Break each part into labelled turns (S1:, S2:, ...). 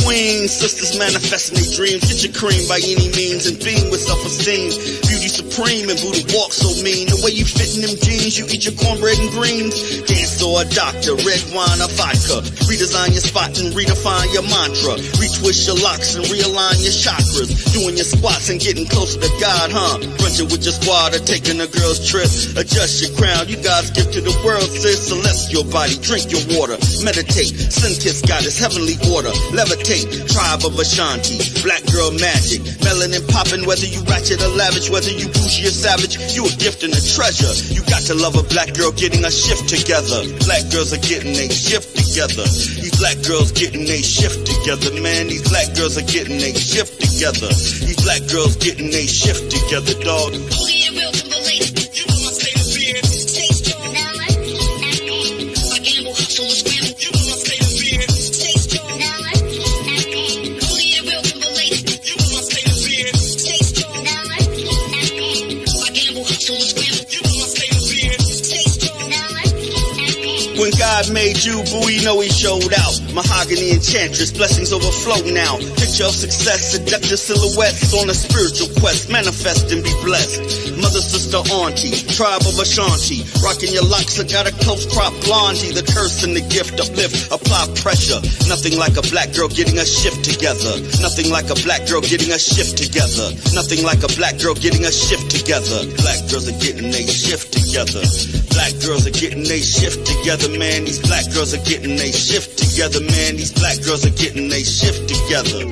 S1: queens, sisters manifesting their dreams. Get your cream by any means and beam with self-esteem. Beauty supreme and Buddha walk so mean. The way you fit in them jeans, you eat your cornbread and greens. Dance or a doctor, red wine or vodka. Redesign your spot and redefine your mantra. Retwist your locks and realign your chakras. Doing your squats and getting closer to God, huh? Brunching with your squad or taking a girl's trip. Adjust your crown, you God's gift to the world, sis. Celestial body, drink your water. Meditate, sun-kiss goddess, heavenly order. Levitate, tribe of Ashanti. Black girl magic, melanin popping. Whether you ratchet or lavish, whether you bougie or savage, you a gift and a treasure. You got to love a black girl getting a shift together. Black girls are getting a shift together. These black girls getting a shift together, man. These black girls are getting a shift together. These black girls getting a shift together, dog. When God made you, boo, you know he showed out. Mahogany enchantress, blessings overflow now. Picture of success, seductive silhouettes on a spiritual quest. Manifest and be blessed. Mother, sister, auntie, tribe of Ashanti. Rocking your locks, I got a close crop blondie. The curse and the gift, uplift, apply pressure. Nothing like a black girl getting a shift together. Nothing like a black girl getting a shift together. Nothing like a black girl getting a shift together. Black girls are getting a shift together. Black girls are getting a shift together, man. These black girls are getting a shift together, man. These black girls are getting a shift together.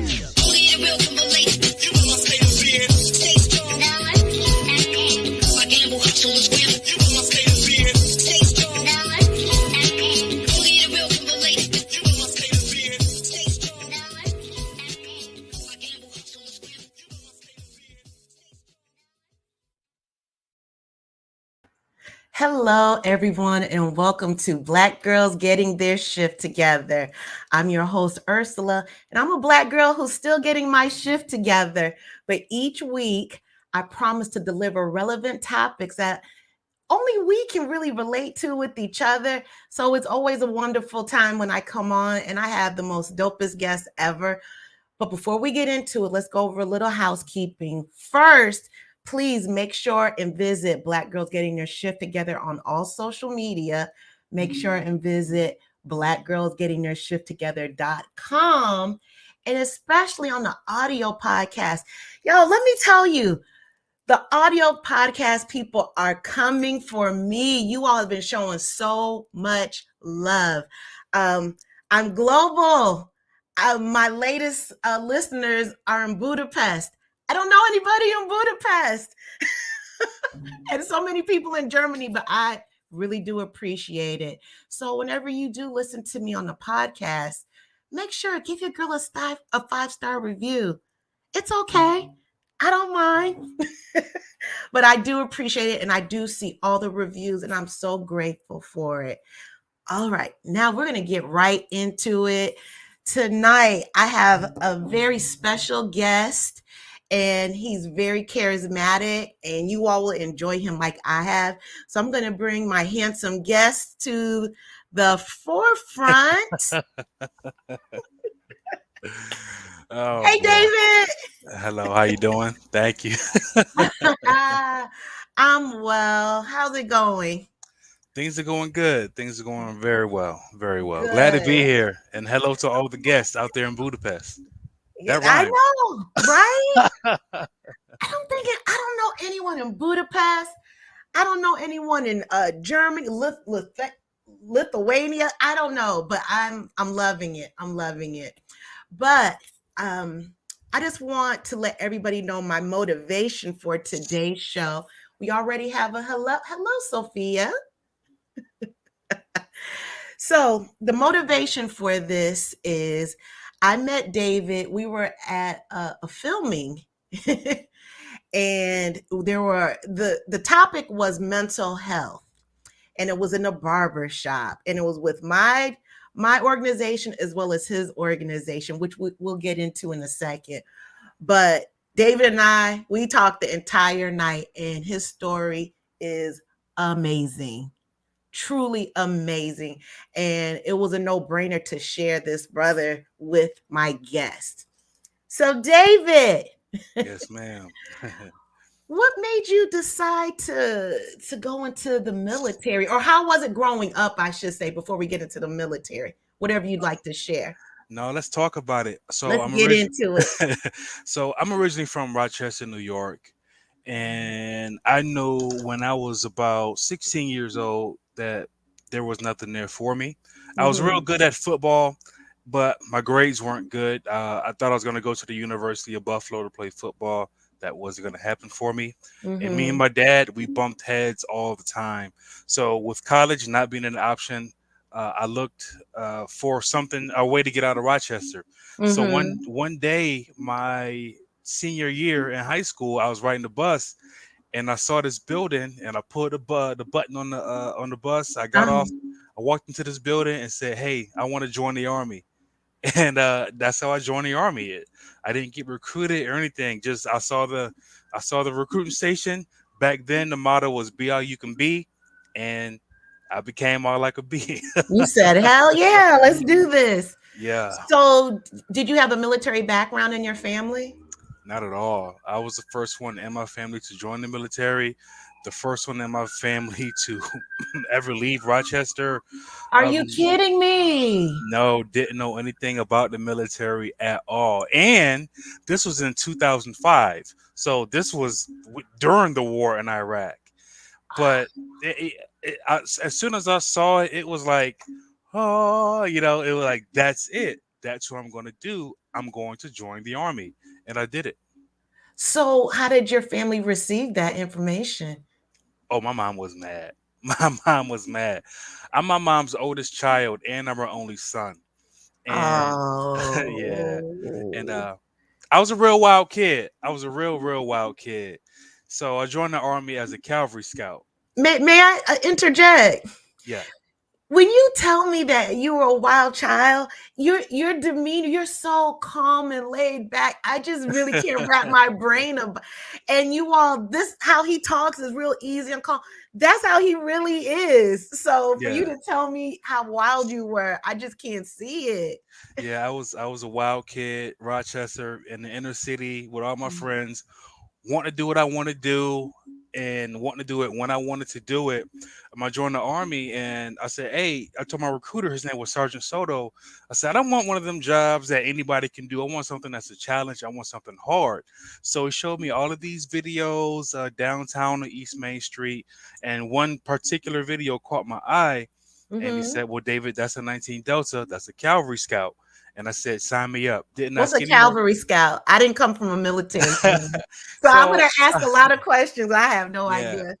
S2: Hello, everyone, and welcome to Black Girls Getting Their Shift Together. I'm your host, Ursula, and I'm a Black girl who's still getting my shift together. But each week, I promise to deliver relevant topics that only we can really relate to with each other. So it's always a wonderful time when I come on, and I have the most dopest guests ever. But before we get into it, let's go over a little housekeeping. First, please make sure and visit Black Girls Getting Their Shift Together on all social media. Make sure and visit blackgirlsgettingtheirshifttogether.com, and especially on the audio podcast. Yo, let me tell you, the audio podcast people are coming for me. You all have been showing so much love. I'm global. My latest listeners are in Budapest. I don't know anybody in Budapest. And so many people in Germany, but I really do appreciate it. So whenever you do listen to me on the podcast, make sure give your girl a 5-star review. It's okay. I don't mind. But I do appreciate it, and I do see all the reviews, and I'm so grateful for it. All right, now we're going to get right into it. Tonight, I have a very special guest, and he's very charismatic, and you all will enjoy him like I have. So I'm going to bring my handsome guest to the forefront.
S3: Oh,
S2: hey,
S3: boy.
S2: David.
S3: Hello, how you doing? Thank you.
S2: I'm well. How's it going?
S3: Things are going good. Things are going very well. Very well.
S2: Good.
S3: Glad to be here. And hello to all the guests out there in Budapest. That
S2: I
S3: rhymes.
S2: know, right? I don't know anyone in Budapest. I don't know anyone in Germany, Lithuania. I don't know, but I'm loving it. I'm loving it. But I just want to let everybody know my motivation for today's show. We already have a hello. Hello, Sophia. So the motivation for this is I met David. We were at a filming and the topic was mental health, and it was in a barber shop, and it was with my organization as well as his organization, which we'll get into in a second. But David and we talked the entire night, and his story is amazing. truly amazing. And it was a no-brainer to share this brother with my guest. So, David,
S3: Yes, ma'am.
S2: what made you decide to go into the military? Or how was it growing up, I should say, before we get into the military? Whatever you'd like to share.
S3: No, let's talk about it.
S2: Let's get into it.
S3: So I'm originally from Rochester, New York, and I knew when I was about 16 years old that there was nothing there for me. I was real
S2: Mhm.
S3: good at football, but my grades weren't good. I thought I was going to go to the University of Buffalo to play football. That wasn't going to happen for me. And me and
S2: Mhm.
S3: my dad, we bumped heads all the time. So with college not being an option, I looked for something, a way to get out of Rochester. So
S2: Mhm.
S3: one day, my senior year in high school, I was riding the bus and I saw this building, and I pulled the button on the bus. I got off.
S2: Um,
S3: I walked into this building and said, "Hey, I want to join the army." And that's how I joined the army. I didn't get recruited or anything. Just I saw the recruiting station. Back then, the motto was "Be all you can be," and I became all I could be.
S2: you said, hell yeah, let's do this.
S3: Yeah.
S2: So, did you have a military background in your family?
S3: Not at all. I was the first one in my family to join the military, the first one in my family to ever leave Rochester.
S2: Are
S3: Um,
S2: you kidding me?
S3: no, didn't know anything about the military at all. And this was in 2005. So this was during the war in Iraq. But as soon as I saw it, it was like, oh, it was like, that's it. That's what I'm going to do. I'm going to join the army. And I did it.
S2: So, how did your family receive that information?
S3: Oh, my mom was mad. My mom was mad. I'm my mom's oldest child, and I'm her only son. And yeah, and
S2: Oh.
S3: I was a real wild kid. I was a real wild kid. So I joined the army as a cavalry scout.
S2: May I interject?
S3: Yeah.
S2: When you tell me that you were a wild child, your demeanor, you're so calm and laid back. I just really can't wrap my brain up. And you all, this how he talks is real easy and calm. That's how he really is. So for you
S3: Yeah.
S2: to tell me how wild you were, I just can't see it.
S3: Yeah, I was a wild kid, Rochester in the inner city with all my friends, wanting to do what I want to do and wanting to do it when I wanted to do it. I joined the army and I said, hey, I told my recruiter, his name was Sergeant Soto. I said, I don't want one of them jobs that anybody can do. I want something that's a challenge. I want something hard. So he showed me all of these videos downtown on East Main Street. And one particular video caught my eye. And he
S2: Mhm.
S3: said, well, David, that's a 19 Delta. That's a cavalry scout. And I said, sign me up. Didn't
S2: What's
S3: ask
S2: a
S3: any more.
S2: cavalry scout? I didn't come from a military family. So I'm
S3: So
S2: gonna ask a lot of questions. I have no
S3: yeah.
S2: idea.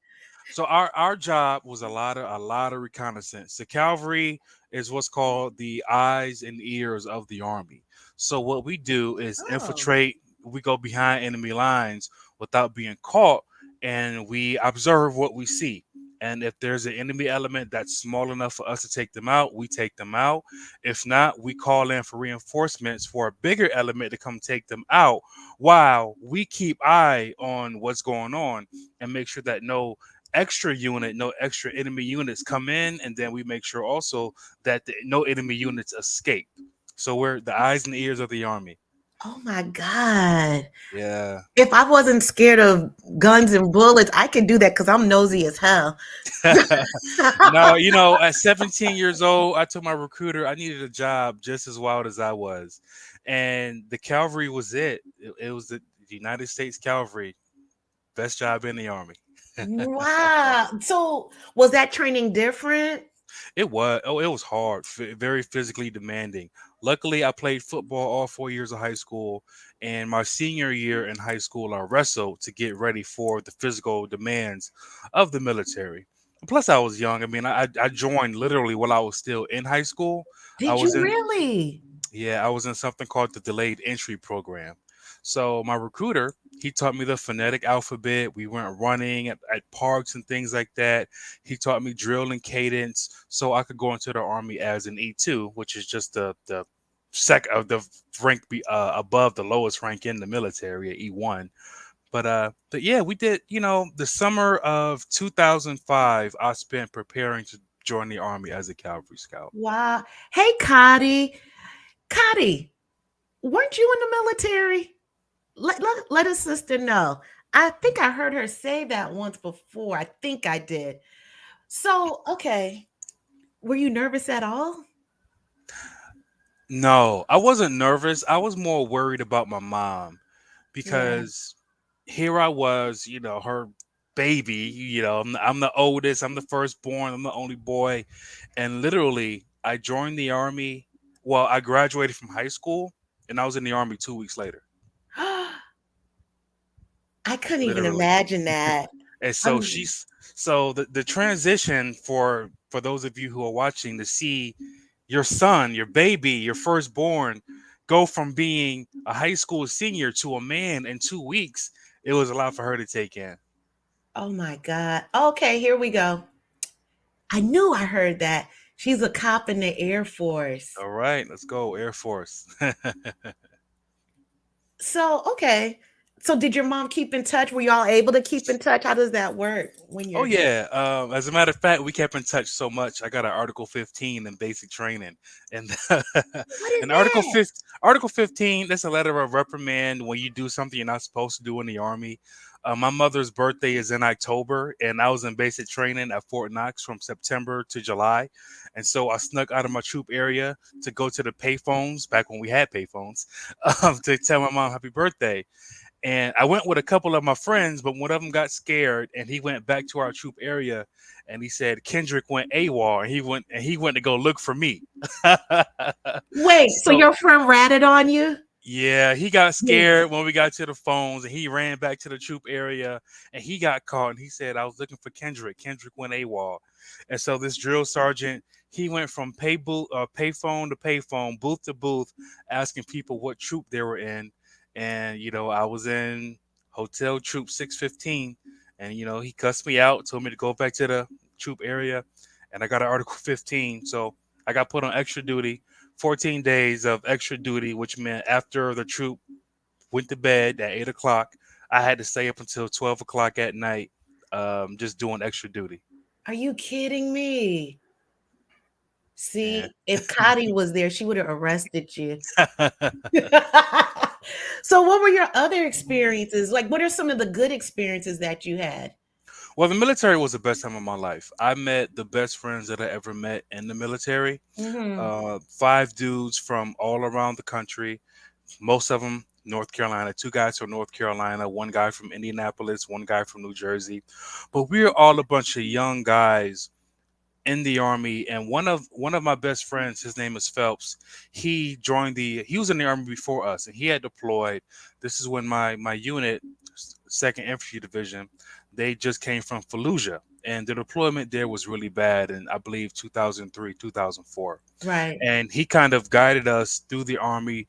S3: So our job was a lot of reconnaissance. The cavalry is what's called the eyes and ears of the army. So what we do is
S2: Oh.
S3: infiltrate. We go behind enemy lines without being caught, and we observe what we see. And if there's an enemy element that's small enough for us to take them out, we take them out. If not, we call in for reinforcements for a bigger element to come take them out, while we keep eye on what's going on and make sure that no extra enemy units come in, and then we make sure also that no enemy units escape. So we're the eyes and ears of the army.
S2: Oh my God.
S3: Yeah.
S2: If I wasn't scared of guns and bullets, I could do that because I'm nosy as hell.
S3: No, at 17 years old, I told my recruiter I needed a job just as wild as I was, and the cavalry was it. It was the United States Cavalry, best job in the army.
S2: Wow. So was that training different?
S3: It was hard, very physically demanding. Luckily, I played football all 4 years of high school, and my senior year in high school, I wrestled to get ready for the physical demands of the military. Plus, I was young. I mean, I joined literally while I was still in high school. I
S2: Did
S3: was
S2: you
S3: in
S2: really?
S3: Yeah, I was in something called the delayed entry program. So my recruiter, he taught me the phonetic alphabet. We went running at parks and things like that. He taught me drill and cadence so I could go into the army as an E2, which is just the sec of the rank above the lowest rank in the military at E1. But yeah, we did, the summer of 2005 I spent preparing join the army as a Calvary Scout.
S2: Wow. Hey, Cotty. Cotty, weren't you in the military? Let a sister know. I think I heard her say that once before. I think I did. So, okay. Were you nervous at all?
S3: No, I wasn't nervous. I was more worried about my mom
S2: Yeah.
S3: because here I was, her baby. I'm the oldest. I'm the firstborn. I'm the only boy, and literally, I joined the army. Well, I graduated from high school, and I was in the army 2 weeks later.
S2: I couldn't even
S3: Literally.
S2: imagine that.
S3: And
S2: I
S3: so
S2: mean,
S3: the transition for those of you who are watching to see your son, your baby, your firstborn go from being a high school senior to a man in 2 weeks, it was a lot for her to take in.
S2: oh my God. Okay, here we go. I knew I heard that. She's a cop in the Air Force.
S3: All right, let's go, Air Force.
S2: So, okay. So, did your mom keep in touch? Were y'all able to keep in touch? How does that work when
S3: Oh
S2: you're
S3: yeah. As a matter of fact, we kept in touch so much. I got an Article 15 in basic training, and
S2: what is
S3: and
S2: that?
S3: Article 15. That's a letter of reprimand when you do something you're not supposed to do in the army. My mother's birthday is in October, and I was in basic training at Fort Knox from September to July, and so I snuck out of my troop area to go to the payphones back when we had payphones, to tell my mom happy birthday. And I went with a couple of my friends, but one of them got scared and he went back to our troop area and he said Kendrick went AWOL and he went to go look for me.
S2: Wait, so
S3: So
S2: your friend ratted on you?
S3: yeah, he got
S2: Yeah.
S3: scared when we got to the phones and he ran back to the troop area and he got caught and he said, I was looking for Kendrick. Kendrick went AWOL. And so this drill sergeant, he went from payphone to payphone, booth to booth, asking people what troop they were in. And, I was in Hotel Troop 615. And, he cussed me out, told me to go back to the troop area. And I got an Article 15. So I got put on extra duty 14 days of extra duty, which meant after the troop went to bed at 8 o'clock, I had to stay up until 12 o'clock at night, just doing extra duty.
S2: Are you kidding me?
S3: Yeah.
S2: See, if Cotty was there, she would have arrested you. So, what were your other experiences? Like, what are some of the good experiences that you had?
S3: Well, the military was the best time of my life. I met the best friends that I ever met in the military.
S2: Hmm.
S3: Five dudes from all around the country, most of them North Carolina, two guys from North Carolina, one guy from Indianapolis, one guy from New Jersey. But we are all a bunch of young guys in the army, and one of my best friends, his name is Phelps. He was in the army before us and he had deployed. This is when my unit, second infantry division, they just came from Fallujah, and the deployment there was really bad in, I believe, 2003 2004.
S2: Right.
S3: And he kind of guided us through the army,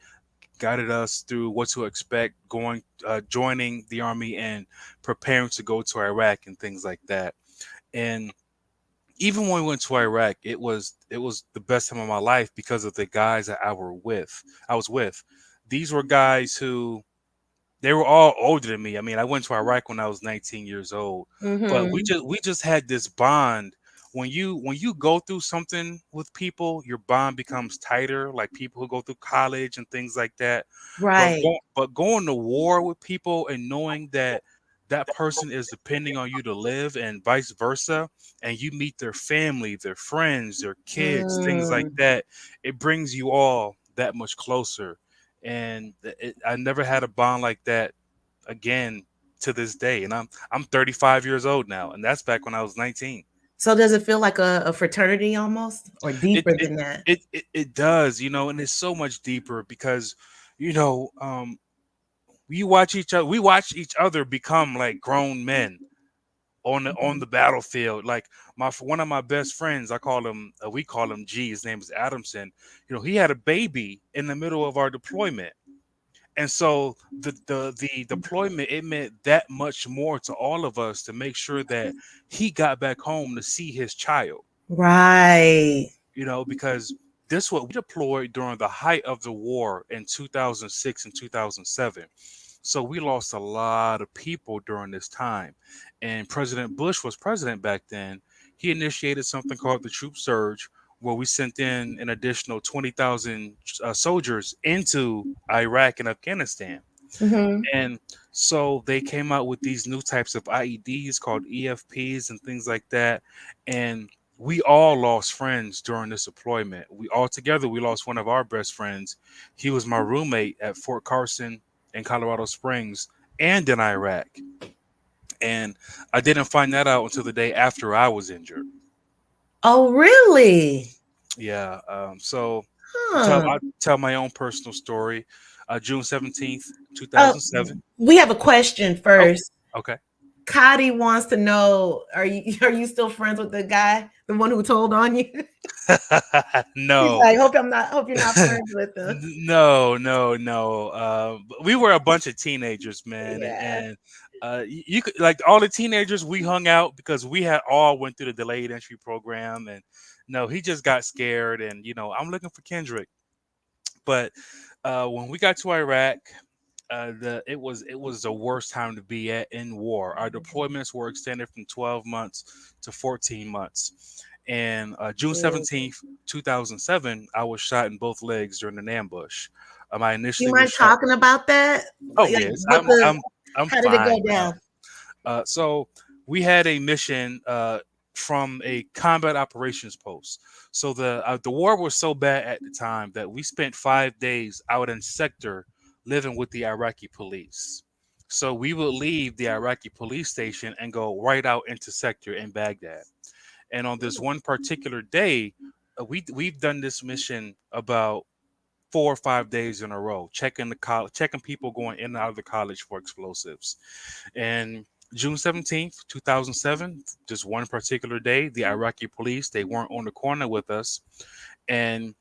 S3: guided us through what to expect going, joining the army and preparing to go to Iraq and things like that. And even when we went to Iraq, it was the best time of my life because of the guys that I was with. These were guys who, they were all older than me. I mean, I went to Iraq when I was 19 years old, but we
S2: Hmm.
S3: just we just had this bond. When you go through something with people, your bond becomes tighter. Like people who go through college and things like that.
S2: Right.
S3: But going to war with people and knowing that that person is depending on you to live and vice versa, and you meet their family, their friends, their kids, things like
S2: Mm.
S3: that, it brings you all that much closer. And I never had a bond like that again to this day. And I'm 35 years old now, and that's back when I was 19.
S2: So, does it feel like a fraternity almost, or
S3: It
S2: deeper
S3: it
S2: than that?
S3: it does, and it's so much deeper because you know we watch each other become like grown men on
S2: Mhm.
S3: the battlefield. Like one of my best friends, we call him G. His name is Adamson. He had a baby in the middle of our deployment. And so the deployment, it meant that much more to all of us to make sure that he got back home to see his child,
S2: Right.
S3: because this what we deployed during the height of the war in 2006 and 2007. So we lost a lot of people during this time. And President Bush was president back then. He initiated something called the troop surge, where we sent in an additional 20,000 soldiers into Iraq and Afghanistan.
S2: Hmm.
S3: And so they came out with these new types of IEDs called EFPs and things like that. And we all lost friends during this deployment. We all together, we lost one of our best friends. He was my roommate at Fort Carson in Colorado Springs and in Iraq. And I didn't find that out until the day after I was injured.
S2: Oh, really?
S3: Yeah. So
S2: Huh.
S3: I'll tell my own personal story. June 17th,
S2: Oh,
S3: 2007.
S2: we have a question
S3: Oh,
S2: first.
S3: okay.
S2: Cotty wants to know: are you still friends with the guy, the one who told on you? He's
S3: No.
S2: like, hope you're not friends with him.
S3: No, no, no. We were a bunch of teenagers, man,
S2: Yeah.
S3: and you could like all the teenagers. We hung out because we had all went through the delayed entry program, and no, he just got scared, and I'm looking for Kendrick. But when we got to Iraq, it was the worst time to be at in war. Our deployments were extended from 12 months to 14 months. And June 17th, 2007, I was shot in both legs during an ambush. I
S2: Do you
S3: initially was
S2: mind
S3: shot.
S2: talking about that?
S3: Oh
S2: Like,
S3: yes,
S2: what the?
S3: I'm
S2: How did it go
S3: fine now.
S2: down?
S3: So we had a mission from a combat operations post. So the war was so bad at the time that we spent 5 days out in sector living with the Iraqi police. So we would leave the Iraqi police station and go right out into sector in Baghdad. And on this one particular day, we've done this mission about 4 or 5 days in a row, checking the college, checking people going in and out of the college for explosives. And June 17th, 2007, just one particular day, the Iraqi police, they weren't on the corner with us. And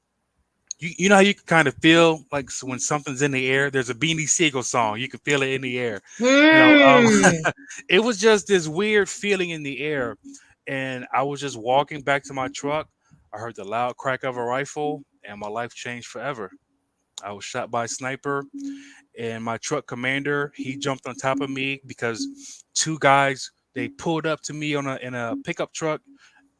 S3: you know how you can kind of feel like when something's in the air. There's a Beanie Siegel song. You can feel it in the air. You know,
S2: Mm.
S3: it was just this weird feeling in the air. And I was just walking back to my truck. I heard the loud crack of a rifle, and my life changed forever. I was shot by a sniper, and my truck commander, he jumped on top of me because two guys, they pulled up to me in a pickup truck,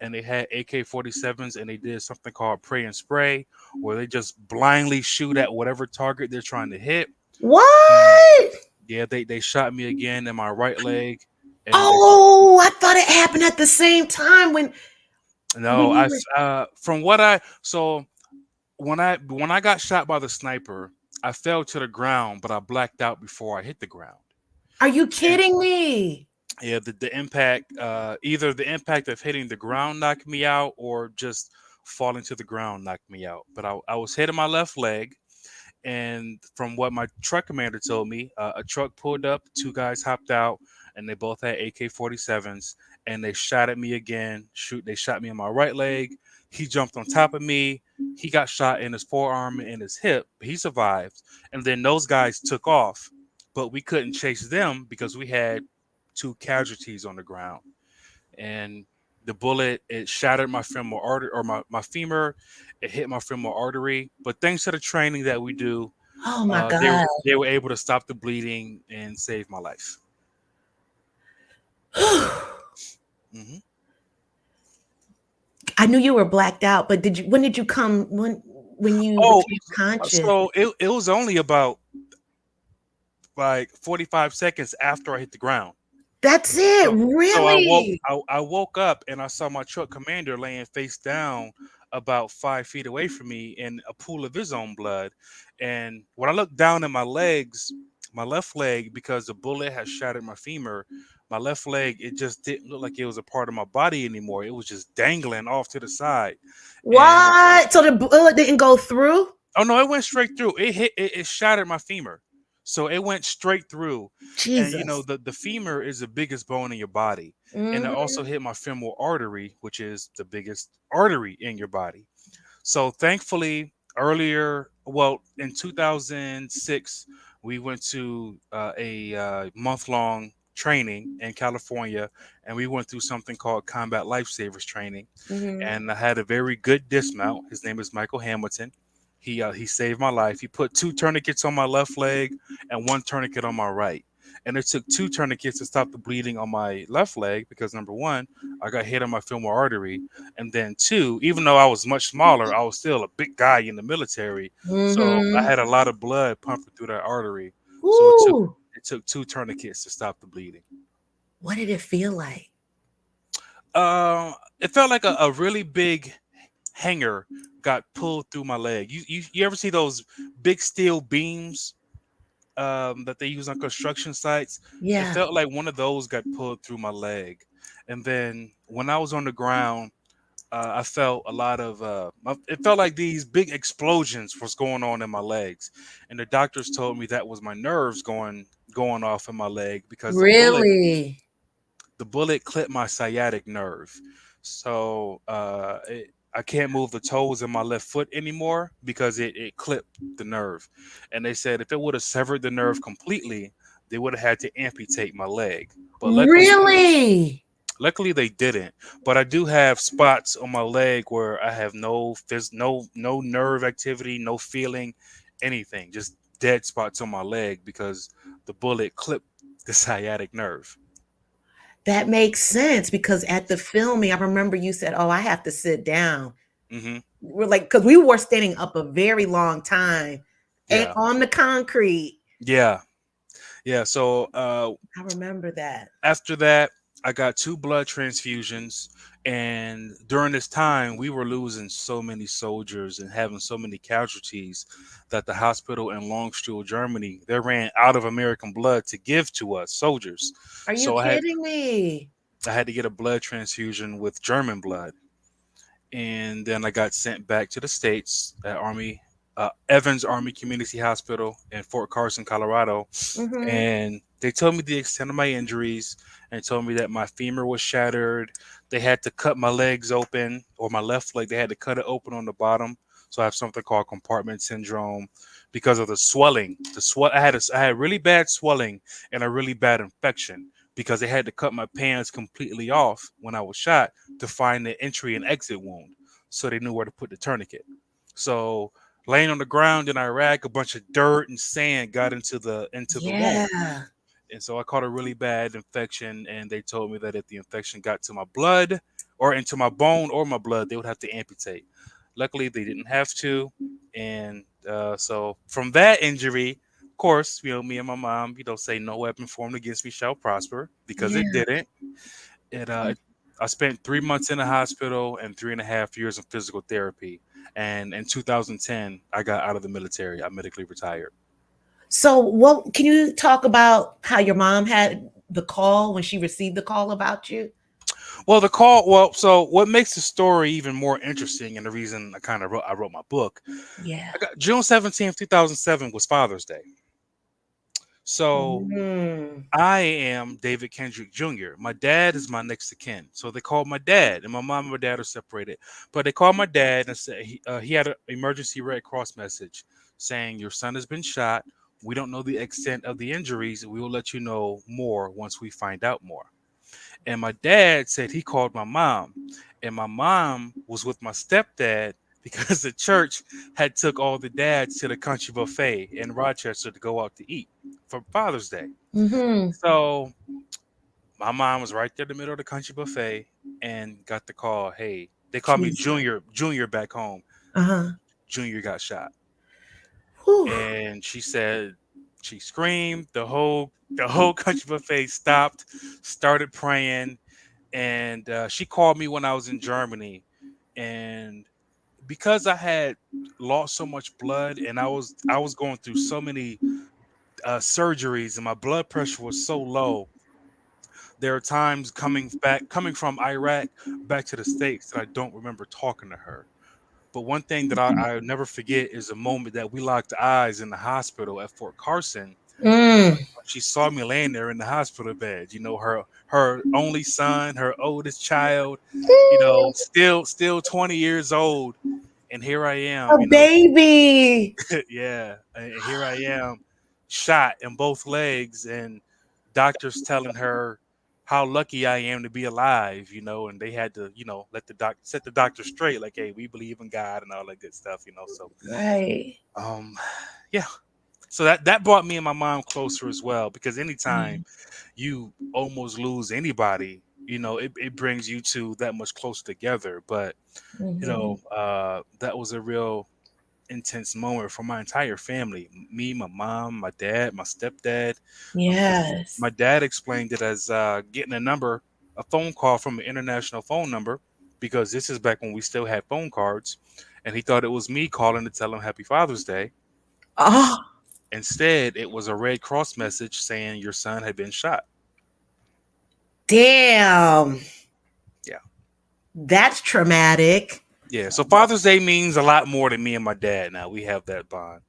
S3: and they had AK-47s, and they did something called pray and spray, where they just blindly shoot at whatever target they're trying to hit. And
S2: What?
S3: yeah, they shot me again in my right leg, and they
S2: Oh, I thought it happened at the same time
S3: no,
S2: when you were.
S3: from what I so when I got shot by the sniper, I fell to the ground, but I blacked out before I hit the ground.
S2: Are you
S3: And
S2: kidding me?
S3: yeah, the impact, either the impact of hitting the ground knocked me out, or just falling to the ground knocked me out. But I was hitting my left leg, and from what my truck commander told me, a truck pulled up, two guys hopped out, and they both had AK-47s, and they shot at me again. They shot me in my right leg. He jumped on top of me. He got shot in his forearm and his hip. He survived, and then those guys took off, but we couldn't chase them because we had two casualties on the ground. And the bullet, it shattered my femoral artery, or my femur. It hit my femoral artery, but thanks to the training that we do,
S2: Oh my
S3: they were
S2: God.
S3: they were able to stop the bleeding and save my life. Hmm.
S2: I knew you were blacked out, but when did you come when you
S3: Oh,
S2: became conscious?
S3: so it was only about like 45 seconds after I hit the ground.
S2: That's it,
S3: So
S2: really?
S3: I woke up and I saw my truck commander laying face down about 5 feet away from me in a pool of his own blood. And when I looked down at my legs, my left leg, because the bullet had shattered my femur, my left leg, it just didn't look like it was a part of my body anymore. It was just dangling off to the side. And
S2: What? So the bullet didn't go through?
S3: oh no, it went straight through. It shattered my femur. So it went straight through. And
S2: Jesus.
S3: the femur is the biggest bone in your body. And it
S2: Mhm.
S3: also hit my femoral artery, which is the biggest artery in your body. So thankfully, in 2006, we went to a month-long training in California, and we went through something called combat lifesavers training.
S2: Mhm.
S3: And I had a very good dismount. His name is Michael Hamilton. He saved my life. He put 2 tourniquets on my left leg and 1 tourniquet on my right. And it took 2 tourniquets to stop the bleeding on my left leg because number one, I got hit on my femoral artery, and then two, even though I was much smaller, I was still a big guy in the military, so I
S2: Mm-hmm.
S3: had a lot of blood pumping through that artery. So
S2: Ooh,
S3: it took 2 tourniquets to stop the bleeding.
S2: what did it feel like?
S3: It felt like a really big hanger got pulled through my leg. You ever see those big steel beams that they use on construction sites? It
S2: Yeah.
S3: felt like one of those got pulled through my leg. And then when I was on the ground, I felt a lot of. It felt like these big explosions was going on in my legs, and the doctors told me that was my nerves going off in my leg because
S2: Really?
S3: the bullet clipped my sciatic nerve. So I can't move the toes in my left foot anymore because it clipped the nerve. And they said if it would have severed the nerve completely, they would have had to amputate my leg. But
S2: Really?
S3: luckily they didn't. But I do have spots on my leg where I have no nerve activity, no feeling, anything, just dead spots on my leg because the bullet clipped the sciatic nerve.
S2: That makes sense because at the filming, I remember you said, "Oh, I have to sit down."
S3: Hmm.
S2: We're like, because we were standing up a very long time and
S3: Yeah.
S2: on the concrete.
S3: Yeah. Yeah. So
S2: I remember that.
S3: after that, I got 2 blood transfusions. And during this time, we were losing so many soldiers and having so many casualties that the hospital in Longstuhl, Germany, they ran out of American blood to give to us soldiers.
S2: Are you
S3: So
S2: kidding me?
S3: I had to get a blood transfusion with German blood. And then I got sent back to the States at Evans Army Community Hospital in Fort Carson, Colorado,
S2: Hmm.
S3: and they told me the extent of my injuries and told me that my femur was shattered. They had to cut my legs open, or my left leg. They had to cut it open on the bottom, so I have something called compartment syndrome because of the swelling. I had really bad swelling and a really bad infection because they had to cut my pants completely off when I was shot to find the entry and exit wound, so they knew where to put the tourniquet. So laying on the ground in Iraq, a bunch of dirt and sand got into the wound.
S2: Yeah.
S3: And so I caught a really bad infection, and they told me that if the infection got to my blood or into my bone or my blood, they would have to amputate. Luckily, they didn't have to. And so from that injury, of course, me and my mom, say no weapon formed against me shall prosper because it
S2: Yeah.
S3: didn't. I spent 3 months in the hospital and 3.5 years in physical therapy. And in 2010, I got out of the military. I medically retired.
S2: So, what can you talk about how your mom had the call when she received the call about you?
S3: So what makes the story even more interesting, and the reason I wrote my book,
S2: Yeah.
S3: I got June 17th, 2007 was Father's Day. So
S2: Mm.
S3: I am David Kendrick Jr. My dad is my next of kin. So they called my dad, and my mom and my dad are separated. But they called my dad and said he had an emergency Red Cross message saying, "Your son has been shot. We don't know the extent of the injuries. We will let you know more once we find out more." And my dad said he called my mom, and my mom was with my stepdad because the church had took all the dads to the country buffet in Rochester to go out to eat for Father's Day.
S2: Hmm.
S3: So my mom was right there in the middle of the country buffet and got the call. Hey, they called me
S2: Jeez.
S3: Junior back home.
S2: Uh-huh.
S3: Junior got shot.
S2: Whew.
S3: And she said she screamed. The whole country buffet stopped, started praying, and she called me when I was in Germany. And because I had lost so much blood and I was going through so many surgeries and my blood pressure was so low, there are times coming from Iraq back to the States that I don't remember talking to her. But one thing that I never forget is a moment that we locked eyes in the hospital at Fort Carson.
S2: Mm.
S3: She saw me laying there in the hospital bed. Her only son, her oldest child. Still 20 years old, and here I
S2: A
S3: am.
S2: baby.
S3: Yeah, and here I am, shot in both legs, and doctors telling her how lucky I am to be alive, and they had to, let set the doctor straight, like, hey, we believe in God and all that good stuff, So,
S2: Right.
S3: um, yeah. So that brought me and my mom closer as well, because anytime you almost lose anybody, it brings you two that much closer together. But
S2: Mm-hmm.
S3: that was a real intense moment for my entire family. Me, my mom, my dad, my stepdad. Because
S2: Yes.
S3: my dad explained it as getting a phone call from an international phone number, because this is back when we still had phone cards, and he thought it was me calling to tell him Happy Father's Day.
S2: Oh,
S3: Instead, it was a Red Cross message saying your son had been shot.
S2: damn.
S3: Yeah.
S2: That's traumatic.
S3: Yeah. So Father's Day means a lot more to me and my dad now. We have that bond.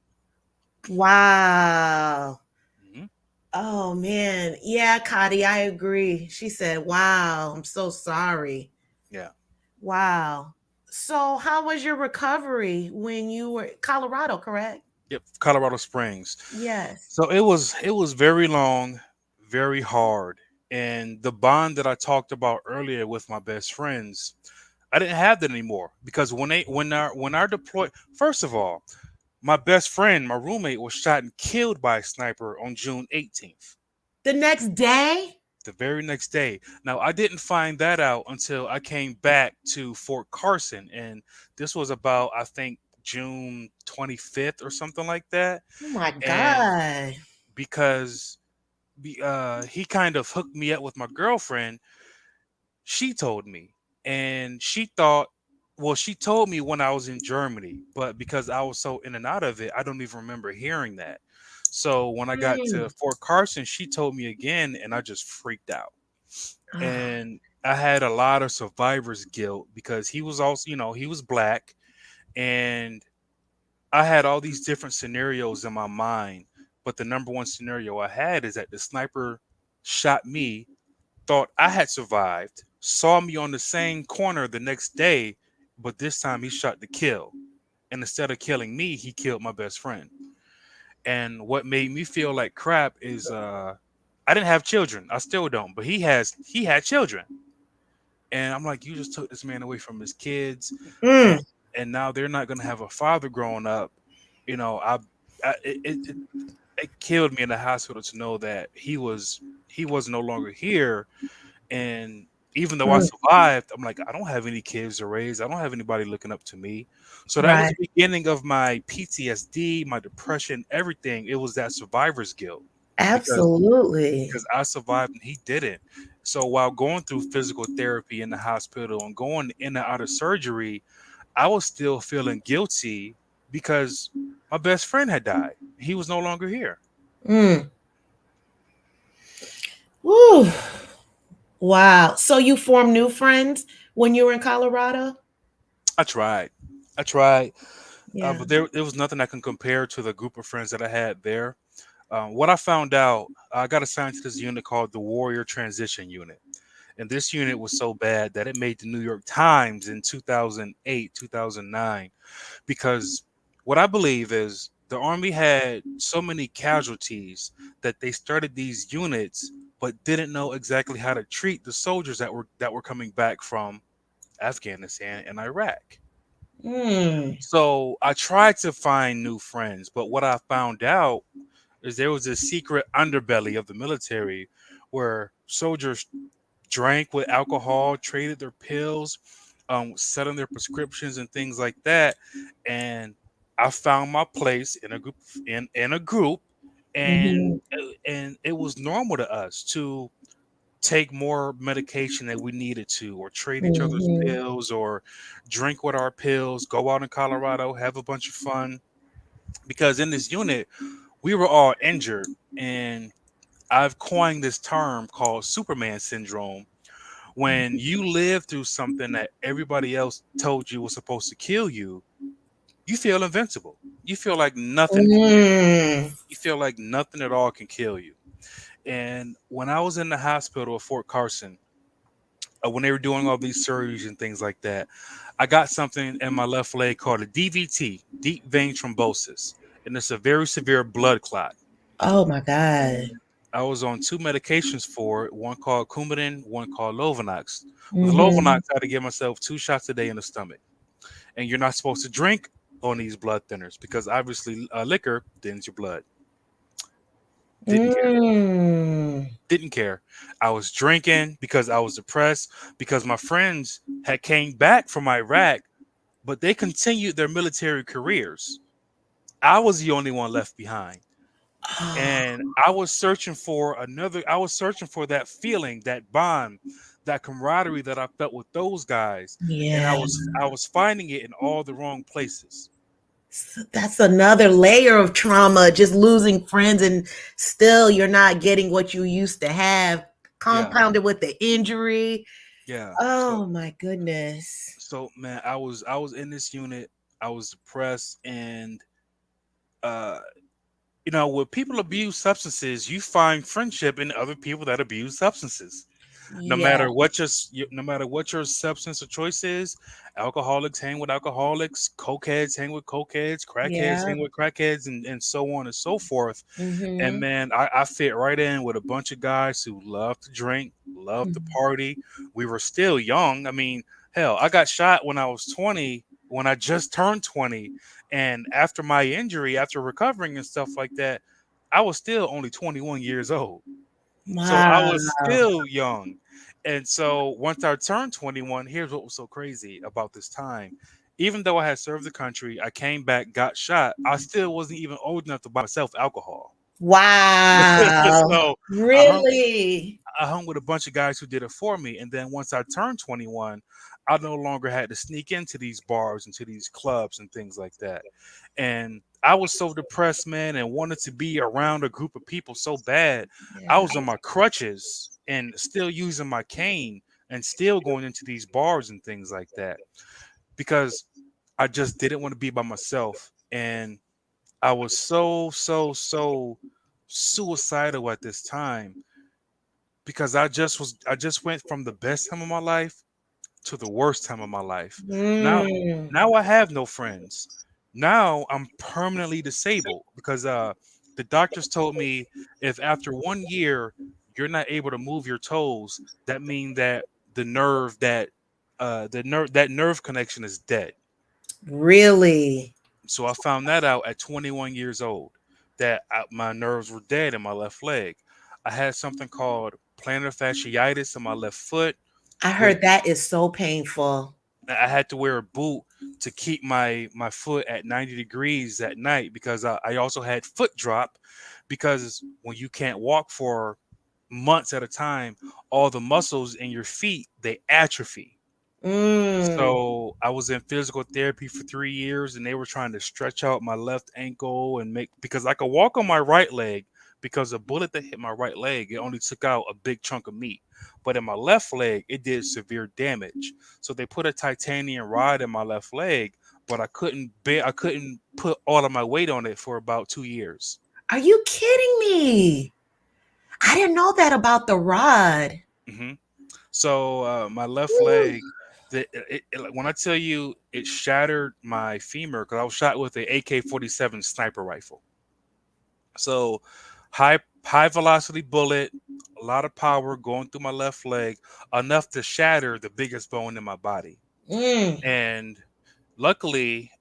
S2: Wow.
S3: Mhm.
S2: Oh man. Yeah, Cotty, I agree. She said, wow, I'm so sorry.
S3: Yeah.
S2: Wow. So how was your recovery when you were Colorado, correct?
S3: Yep. Colorado Springs.
S2: Yes.
S3: So it was very long, very hard. And the bond that I talked about earlier with my best friends, I didn't have that anymore, because when our deploy, first of all, my best friend, my roommate, was shot and killed by a sniper on June 18th.
S2: The next day?
S3: The very next day. Now, I didn't find that out until I came back to Fort Carson, and this was about, I think, June 25th or something like that.
S2: Oh my
S3: And
S2: God.
S3: because he kind of hooked me up with my girlfriend, she told me, and she told me when I was in Germany, but because I was so in and out of it, I don't even remember hearing that. So when I got to
S2: Mm.
S3: Fort Carson, she told me again, and I just freaked out.
S2: Ah,
S3: And I had a lot of survivor's guilt, because he was also, he was black, and I had all these different scenarios in my mind. But the number one scenario I had is that the sniper shot me, thought I had survived, saw me on the same corner the next day, but this time he shot to kill. And instead of killing me, he killed my best friend. And what made me feel like crap is I didn't have children. I still don't, but he had children. And I'm like, you just took this man away from his kids, and
S2: mm,
S3: now they're not gonna have a father growing up. I it killed me in the hospital to know that he was no longer here. And even though I
S2: mm.
S3: survived, I'm like, I don't have any kids to raise. I don't have anybody looking up to me. So that was
S2: Right.
S3: the beginning of my PTSD, my depression, everything. It was that survivor's guilt, because
S2: Absolutely.
S3: because I survived and he didn't. So while going through physical therapy in the hospital and going in and out of surgery, I was still feeling guilty, because my best friend had died. He was no longer here.
S2: Mm. Woo. Wow. So you formed new friends when you were in Colorado?
S3: I tried. I tried.
S2: Yeah.
S3: But there was nothing that can compare to the group of friends that I had there. What I found out, I got assigned to this unit called the Warrior Transition Unit. And this unit was so bad that it made the New York Times in 2008, 2009, because what I believe is the Army had so many casualties that they started these units, but didn't know exactly how to treat the soldiers that were coming back from Afghanistan and Iraq.
S2: Mm.
S3: So I tried to find new friends, but what I found out is there was a secret underbelly of the military where soldiers drank with alcohol, traded their pills, selling their prescriptions and things like that. And I found my place in a group, and
S2: Hmm.
S3: and it was normal to us to take more medication that we needed to, or trade each other's
S2: Hmm.
S3: pills, or drink with our pills, go out in Colorado, have a bunch of fun. Because in this unit, we were all injured. And I've coined this term called Superman syndrome. When you live through something that everybody else told you was supposed to kill you, you feel invincible. You feel like nothing can
S2: Mm.
S3: you feel like nothing at all can kill you. And when I was in the hospital at Fort Carson, when they were doing all these surgeries and things like that, I got something in my left leg called a DVT, deep vein thrombosis, and it's a very severe blood clot.
S2: Oh my God.
S3: I was on two medications for it, one called Coumadin, one called Lovenox. With
S2: Mm-hmm.
S3: Lovenox, I had to give myself 2 shots a day in the stomach. And you're not supposed to drink on these blood thinners because obviously liquor thins your blood. Didn't care.
S2: Mm.
S3: Didn't care. I was drinking because I was depressed because my friends had came back from Iraq, but they continued their military careers. I was the only one left behind.
S2: Oh,
S3: And I was searching for that feeling, that bond, that camaraderie that I felt with those guys. And
S2: yeah.
S3: I was finding it in all the wrong places.
S2: That's another layer of trauma, just losing friends and still you're not getting what you used to have,
S3: Yeah.
S2: compounded with the injury.
S3: Yeah.
S2: Oh my goodness.
S3: So man, I was in this unit, I was depressed, and uh when people abuse substances, you find friendship in other people that abuse substances.
S2: Yeah,
S3: No matter what your substance of choice is, alcoholics hang with alcoholics, cokeheads hang with cokeheads, crackheads
S2: yeah.
S3: hang with crackheads, and so on and so forth. And
S2: Mm-hmm.
S3: man, I fit right in with a bunch of guys who love to drink, love to party. We were still young. I mean, hell, I got shot when I was 20, when I just turned 20. And after my injury, after recovering and stuff like that, I was still only 21 years old. So I
S2: Wow.
S3: was still young. And so once I turned 21, here's what was so crazy about this time. Even though I had served the country, I came back, got shot. I still wasn't even old enough to buy myself alcohol.
S2: Wow.
S3: So I hung
S2: Really?
S3: I hung with a bunch of guys who did it for me. And then once I turned 21, I no longer had to sneak into these bars, into these clubs and things like that. And I was so depressed, man, and wanted to be around a group of people so bad. I
S2: Yeah.
S3: was on my crutches and still using my cane and still going into these bars and things like that because I just didn't want to be by myself. And I was so suicidal at this time because I just went from the best time of my life to the worst time of my life. Now
S2: Mm.
S3: now I have no friends. Now I'm permanently disabled because the doctors told me if after 1 year you're not able to move your toes, that means that that nerve connection is dead.
S2: Really?
S3: So I found that out at 21 years old that my nerves were dead in my left leg. I had something called plantar fasciitis in my left foot,
S2: I
S3: which
S2: heard that is so painful.
S3: I had to wear a boot to keep my foot at 90 degrees at night because I also had foot drop because when you can't walk for months at a time, all the muscles in your feet they atrophy.
S2: Mm.
S3: So I was in physical therapy for 3 years, and they were trying to stretch out my left ankle and make because I could walk on my right leg because a bullet that hit my right leg it only took out a big chunk of meat, but in my left leg it did severe damage. So they put a titanium rod in my left leg, but I couldn't put all of my weight on it for about 2 years.
S2: Are you kidding me? I didn't know that about the rod.
S3: hmm So my left
S2: Woo.
S3: leg, when I tell you it shattered my femur because I was shot with a AK-47 sniper rifle. So high velocity bullet, a lot of power going through my left leg, enough to shatter the biggest bone in my body.
S2: Mm.
S3: And luckily,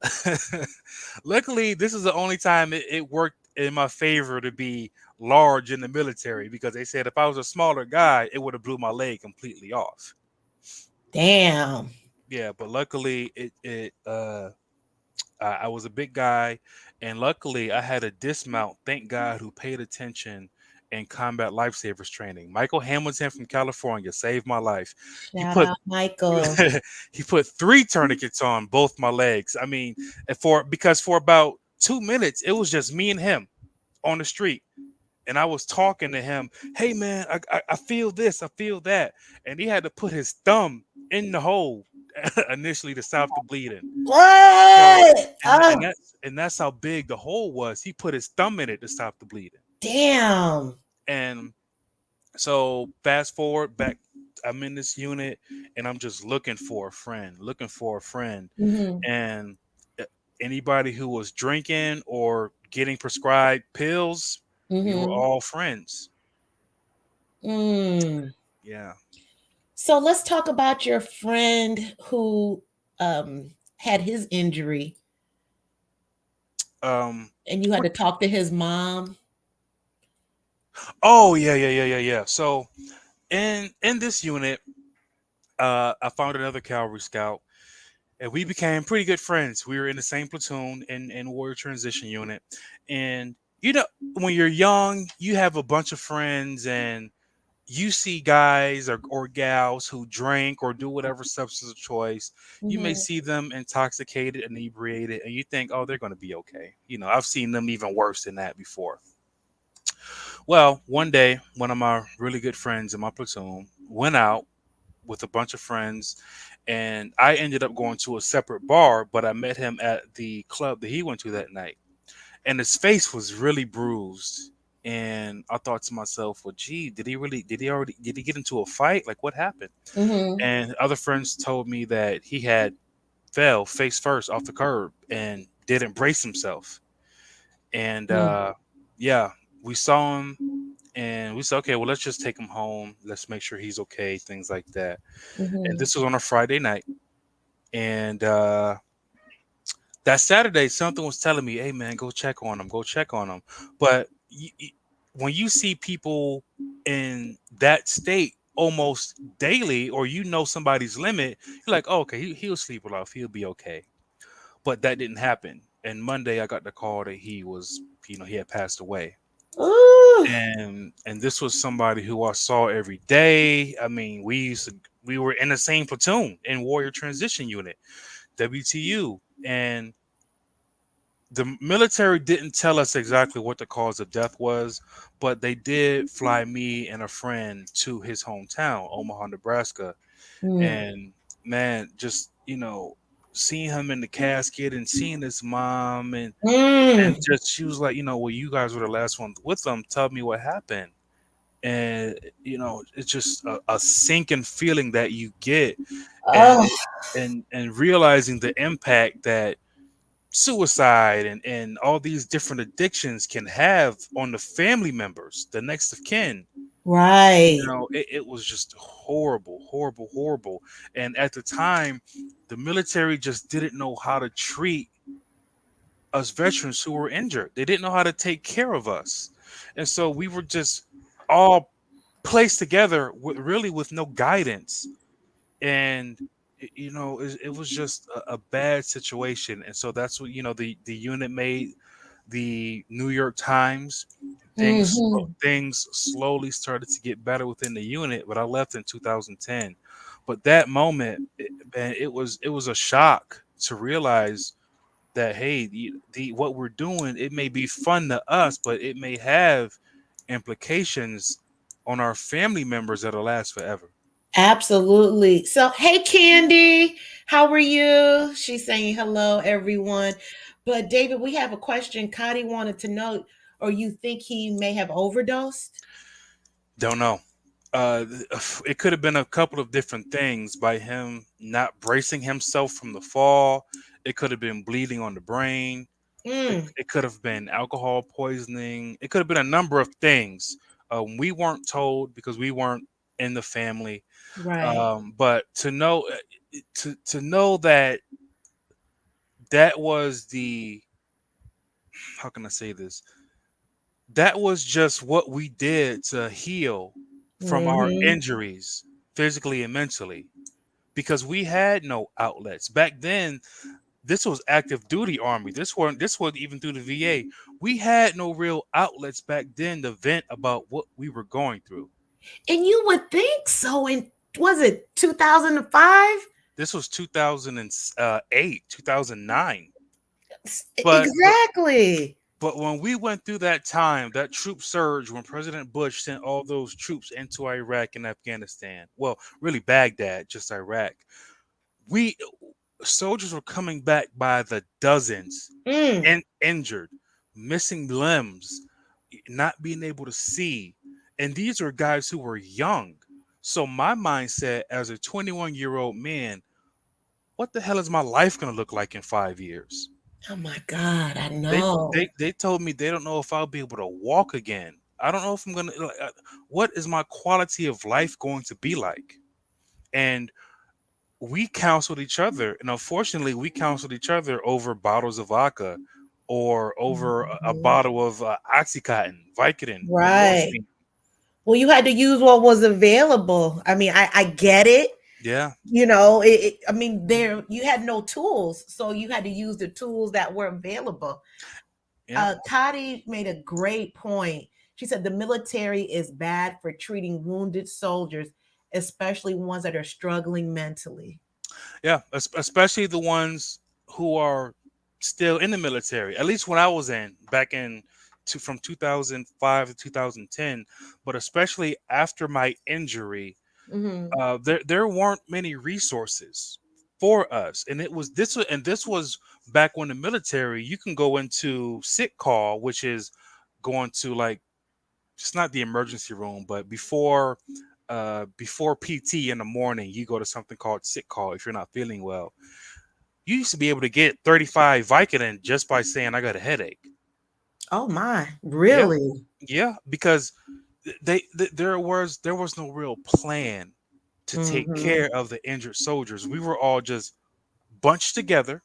S3: luckily this is the only time it worked in my favor to be large in the military because they said if I was a smaller guy, it would have blew my leg completely off.
S2: Damn.
S3: Yeah, but luckily I was a big guy, and luckily I had a dismount. Thank God, who paid attention in combat lifesavers training. Michael Hamilton from California saved my life. He
S2: Shout
S3: put
S2: out, Michael.
S3: he put 3 tourniquets on both my legs. I mean, because for about 2 minutes it was just me and him on the street. And I was talking to him, hey man, I feel this, I feel that. And he had to put his thumb in the hole initially to stop the bleeding. So
S2: What? Oh,
S3: and that's how big the hole was. He put his thumb in it to stop the bleeding.
S2: damn.
S3: And so fast forward back, I'm in this unit and I'm just looking for a friend, looking for a friend.
S2: Mhm.
S3: And uh, anybody who was drinking or getting prescribed pills, we were
S2: Mhm.
S3: all friends.
S2: Mm.
S3: Yeah.
S2: So let's talk about your friend who had his injury
S3: Um.
S2: and you had
S3: What?
S2: to talk to his mom.
S3: Oh yeah, yeah, yeah, yeah, yeah. So in this unit, I found another Calvary Scout, and we became pretty good friends. We were in the same platoon in Warrior Transition Unit, and you know, when you're young, you have a bunch of friends, and you see guys or gals who drink or do whatever substance of choice. You may
S2: Hmm.
S3: see them intoxicated, inebriated, and you think, oh, they're going to be okay. I've seen them even worse than that before. Well, one day, one of my really good friends in my platoon went out with a bunch of friends, and I ended up going to a separate bar, but I met him at the club that he went to that night, and his face was really bruised. And I thought to myself, well, gee, did he get into a fight? Like, what happened?
S2: Hmm.
S3: And other friends told me that he had fell face first off the curb and didn't brace himself. And yeah, we saw him and we said, okay, well, let's just take him home. Let's make sure he's okay, things like that. And
S2: Hmm.
S3: this was on a Friday night. And that Saturday, something was telling me, hey, man, go check on him. But when you see people in that state almost daily, or somebody's limit, you're like, oh, okay, he'll sleep it off. He'll be okay. But that didn't happen. And Monday, I got the call that he had passed away.
S2: Ooh.
S3: And this was somebody who I saw every day. I mean, we were in the same platoon in Warrior Transition Unit, WTU, and the military didn't tell us exactly what the cause of death was, but they did fly me and a friend to his hometown, Omaha, Nebraska.
S2: Mm.
S3: And man, just seeing him in the casket and seeing his mom and
S2: Mm.
S3: just she was like, well, you guys were the last one with them. Tell me what happened. And it's just a sinking feeling that you get, and
S2: Oh,
S3: and realizing the impact that suicide and all these different addictions can have on the family members, the next of kin.
S2: right.
S3: It was just horrible, horrible, horrible. And at the time, the military just didn't know how to treat us veterans who were injured. They didn't know how to take care of us. And so we were just all placed together with no guidance. And it was just a bad situation. And so that's what the unit made the New York Times.
S2: Hmm.
S3: Things slowly started to get better within the unit, but I left in 2010. But that moment, man, it was a shock to realize that, hey, what we're doing, it may be fun to us, but it may have implications on our family members that'll last forever.
S2: Absolutely. So, hey, Candy, how are you? She's saying hello, everyone. But, David, we have a question. Cotty wanted to know, or you think he may have overdosed?
S3: Don't know. It could have been a couple of different things by him not bracing himself from the fall. It could have been bleeding on the brain.
S2: Mm,
S3: It could have been alcohol poisoning. It could have been a number of things. We weren't told because we weren't in the family.
S2: right.
S3: But to know that that was the how can I say this? That was just what we did to heal from our
S2: Hmm.
S3: injuries, physically and mentally, because we had no outlets back then. This was active duty army. This wasn't even through the VA. We had no real outlets back then to vent about what we were going through.
S2: And you would think so. In was it 2005?
S3: This was 2008, 2009. But
S2: Exactly.
S3: But when we went through that time, that troop surge, when President Bush sent all those troops into Iraq and Afghanistan, well, really Baghdad, just Iraq, we soldiers were coming back by the dozens
S2: Mm,
S3: and injured, missing limbs, not being able to see. And these were guys who were young. So my mindset as a 21-year-old man, what the hell is my life going to look like in 5 years?
S2: oh my God, I
S3: They,
S2: know.
S3: they told me they don't know if I'll be able to walk again. I don't know if I'm gonna. What is my quality of life going to be like? And we counseled each other, and unfortunately, we counseled each other over bottles of vodka or over a
S2: Mhm.
S3: bottle of Oxycontin, Vicodin, or
S2: Right.
S3: morphine.
S2: Well, you had to use what was available. I mean, I get it.
S3: Yeah,
S2: I mean, there you had no tools, so you had to use the tools that were available.
S3: yeah.
S2: Kadi made a great point. She said the military is bad for treating wounded soldiers, especially ones that are struggling mentally.
S3: Yeah, especially the ones who are still in the military. At least when I was in back in from 2005 to 2010, but especially after my injury,
S2: Hmm.
S3: there weren't many resources for us, and this was back when the military you can go into sick call, which is going to like just not the emergency room, but before PT in the morning, you go to something called sick call if you're not feeling well. You used to be able to get 35 Vicodin just by saying I got a headache.
S2: Oh my,
S3: Yeah,
S2: really?
S3: yeah, because there was no real plan to take
S2: Hmm.
S3: care of the injured soldiers. We were all just bunched together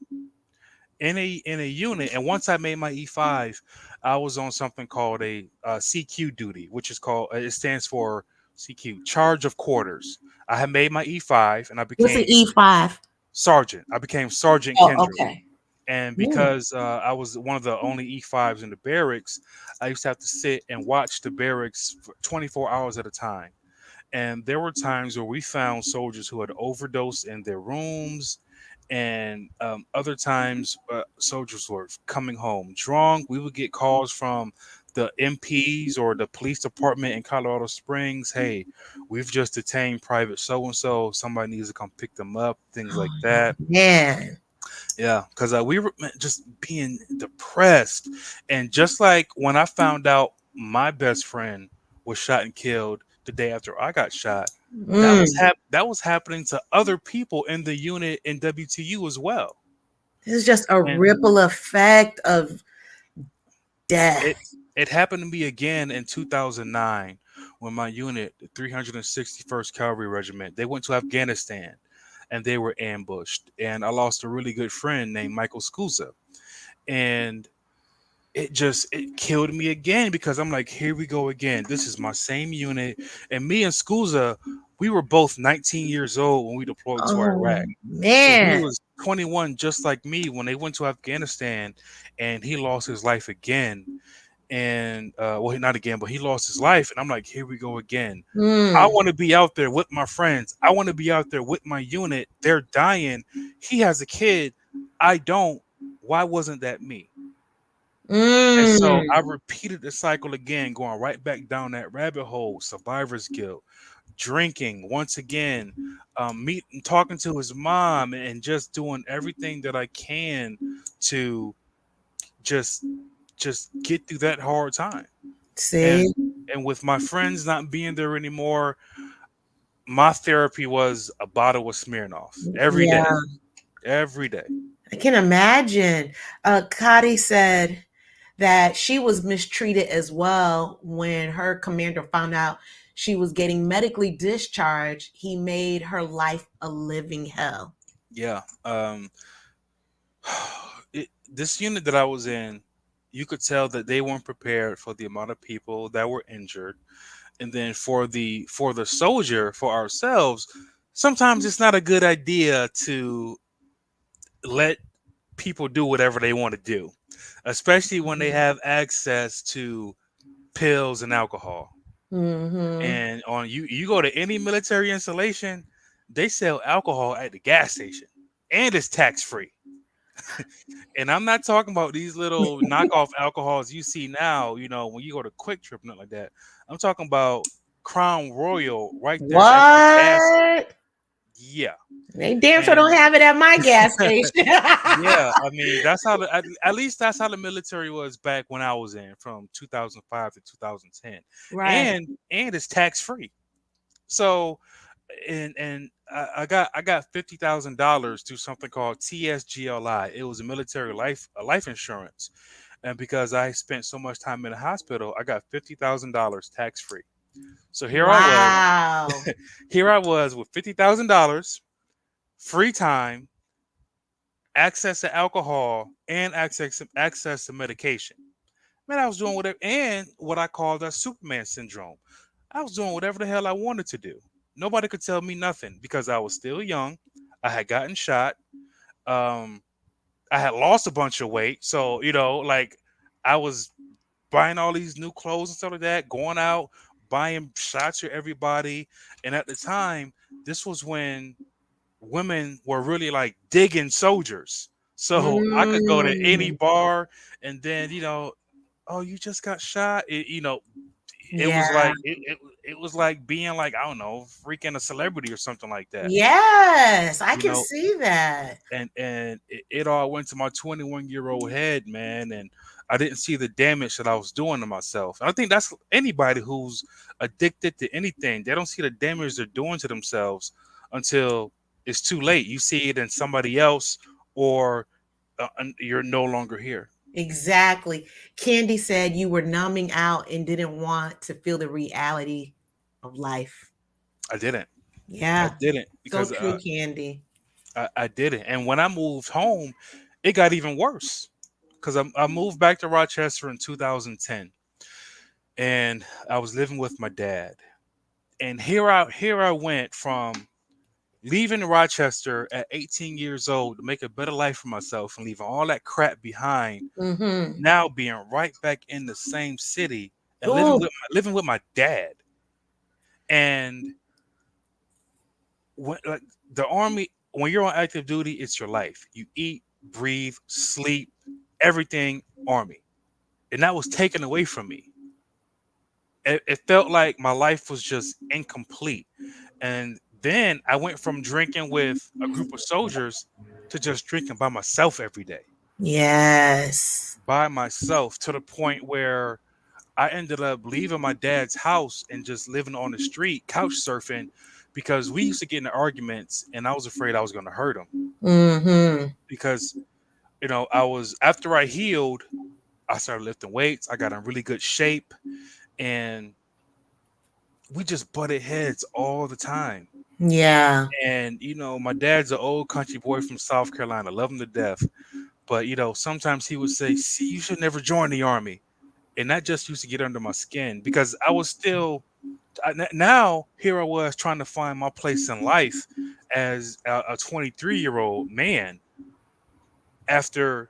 S3: in a unit. And once I made my E5, I was on something called a CQ duty, which is called it stands for CQ, charge of quarters. I had made my E5 and I
S2: What's an
S3: became
S2: E5?
S3: sergeant. I became Sergeant
S2: Oh,
S3: Kendrick.
S2: okay.
S3: And
S2: Mm.
S3: because I was one of the only E5s in the barracks, I used to have to sit and watch the barracks for 24 hours at a time. And there were times where we found soldiers who had overdosed in their rooms, and other times soldiers were coming home drunk. We would get calls from the MPs or the police department in Colorado Springs. Hey, we've just detained Private so and so. Somebody needs to come pick them up. Things like that.
S2: Man.
S3: Yeah, because we were just being depressed, and just like when I found out my best friend was shot and killed the day after I got shot,
S2: Mm.
S3: that was happening to other people in the unit in WTU as well.
S2: This is just a
S3: And
S2: ripple effect of
S3: it
S2: death.
S3: it happened to me again in 2009 when my unit, the 361st Calvary Regiment, they went to Afghanistan and they were ambushed. And I lost a really good friend named Michael Scusa. And it killed me again because I'm like, here we go again. This is my same unit. And me and Scusa, we were both 19 years old when we deployed to
S2: Oh
S3: Iraq. So he
S2: man.
S3: was 21 just like me when they went to Afghanistan, and he lost his life again. And well, not again, but he lost his life. And I'm like, here we go again. I
S2: Mm.
S3: want to be out there with my friends. I want to be out there with my unit. They're dying. He has a kid. I don't. Why wasn't that me? And so I
S2: Mm.
S3: repeated the cycle again, going right back down that rabbit hole, survivor's guilt, drinking once again, meeting, talking to his mom, and just doing everything that I can to just get through that hard time.
S2: See?
S3: And with my friends not being there anymore, my therapy was a bottle of Smirnoff every day,
S2: Yeah,
S3: every day.
S2: I can imagine. Kadi said that she was mistreated as well when her commander found out she was getting medically discharged. He made her life a living hell.
S3: Yeah. This unit that I was in, you could tell that they weren't prepared for the amount of people that were injured. And then for the soldier, for ourselves, sometimes it's not a good idea to let people do whatever they want to do, especially when they have access to pills and alcohol.
S2: Mm-hmm.
S3: And on you go to any military installation, they sell alcohol at the gas station, and it's tax free. And I'm not talking about these little knockoff alcohols you see now, when you go to Quick Trip, nothing like that. I'm talking about Crown Royal right there at the gas.
S2: What?
S3: Yeah.
S2: They damn sure don't
S3: And
S2: have it at my gas station.
S3: yeah, I mean, that's how at least that's how the military was back when I was in from 2005 to 2010.
S2: Right.
S3: And it's tax free. So and I got $50,000 through something called TSGLI. It was a military life insurance. And because I spent so much time in the hospital, I got $50,000 tax free. So
S2: Wow.
S3: here I was with $50,000, free time, access to alcohol, and access to medication. Man, I was doing whatever, and what I call the Superman syndrome. I was doing whatever the hell I wanted to do. Nobody could tell me nothing because I was still young. I had gotten shot. Um, I had lost a bunch of weight. So, like I was buying all these new clothes and stuff like that, going out, buying shots for everybody. And at the time, this was when women were really like digging soldiers. So I could go to any
S2: Mm,
S3: bar and then, oh, you just got shot. It was
S2: yeah.
S3: like it was like being like, I don't know, freaking a celebrity or something like that.
S2: Yes, I
S3: You
S2: can
S3: know,
S2: see that.
S3: and it all went to my 21-year-old head, man, and I didn't see the damage that I was doing to myself. And I think that's anybody who's addicted to anything. They don't see the damage they're doing to themselves until it's too late. You see it in somebody else, or you're no longer here.
S2: Exactly. Candy said you were numbing out and didn't want to feel the reality of life.
S3: I didn't. I
S2: Yeah,
S3: didn't
S2: so
S3: because
S2: true, Candy.
S3: I didn't. And when I moved home, it got even worse because I moved back to Rochester in 2010, and I was living with my dad. And here I went from leaving Rochester at 18 years old to make a better life for myself and leaving all that crap behind.
S2: Mm-hmm.
S3: Now being right back in the same city and
S2: Oh,
S3: living with my dad. And when like the army, when you're on active duty, it's your life. You eat, breathe, sleep, everything army. And that was taken away from me. It felt like my life was just incomplete. And then I went from drinking with a group of soldiers to just drinking by myself every day,
S2: yes.
S3: by myself, to the point where I ended up leaving my dad's house and just living on the street, couch surfing, because we used to get into arguments and I was afraid I was going to hurt him.
S2: Mm-hmm.
S3: Because, after I healed, I started lifting weights. I got in really good shape, and we just butted heads all the time.
S2: Yeah.
S3: And my dad's an old country boy from South Carolina, love him to death. But sometimes he would say, "See, you should never join the army," and that just used to get under my skin because I was still. Now here I was trying to find my place in life as a 23-year-old man after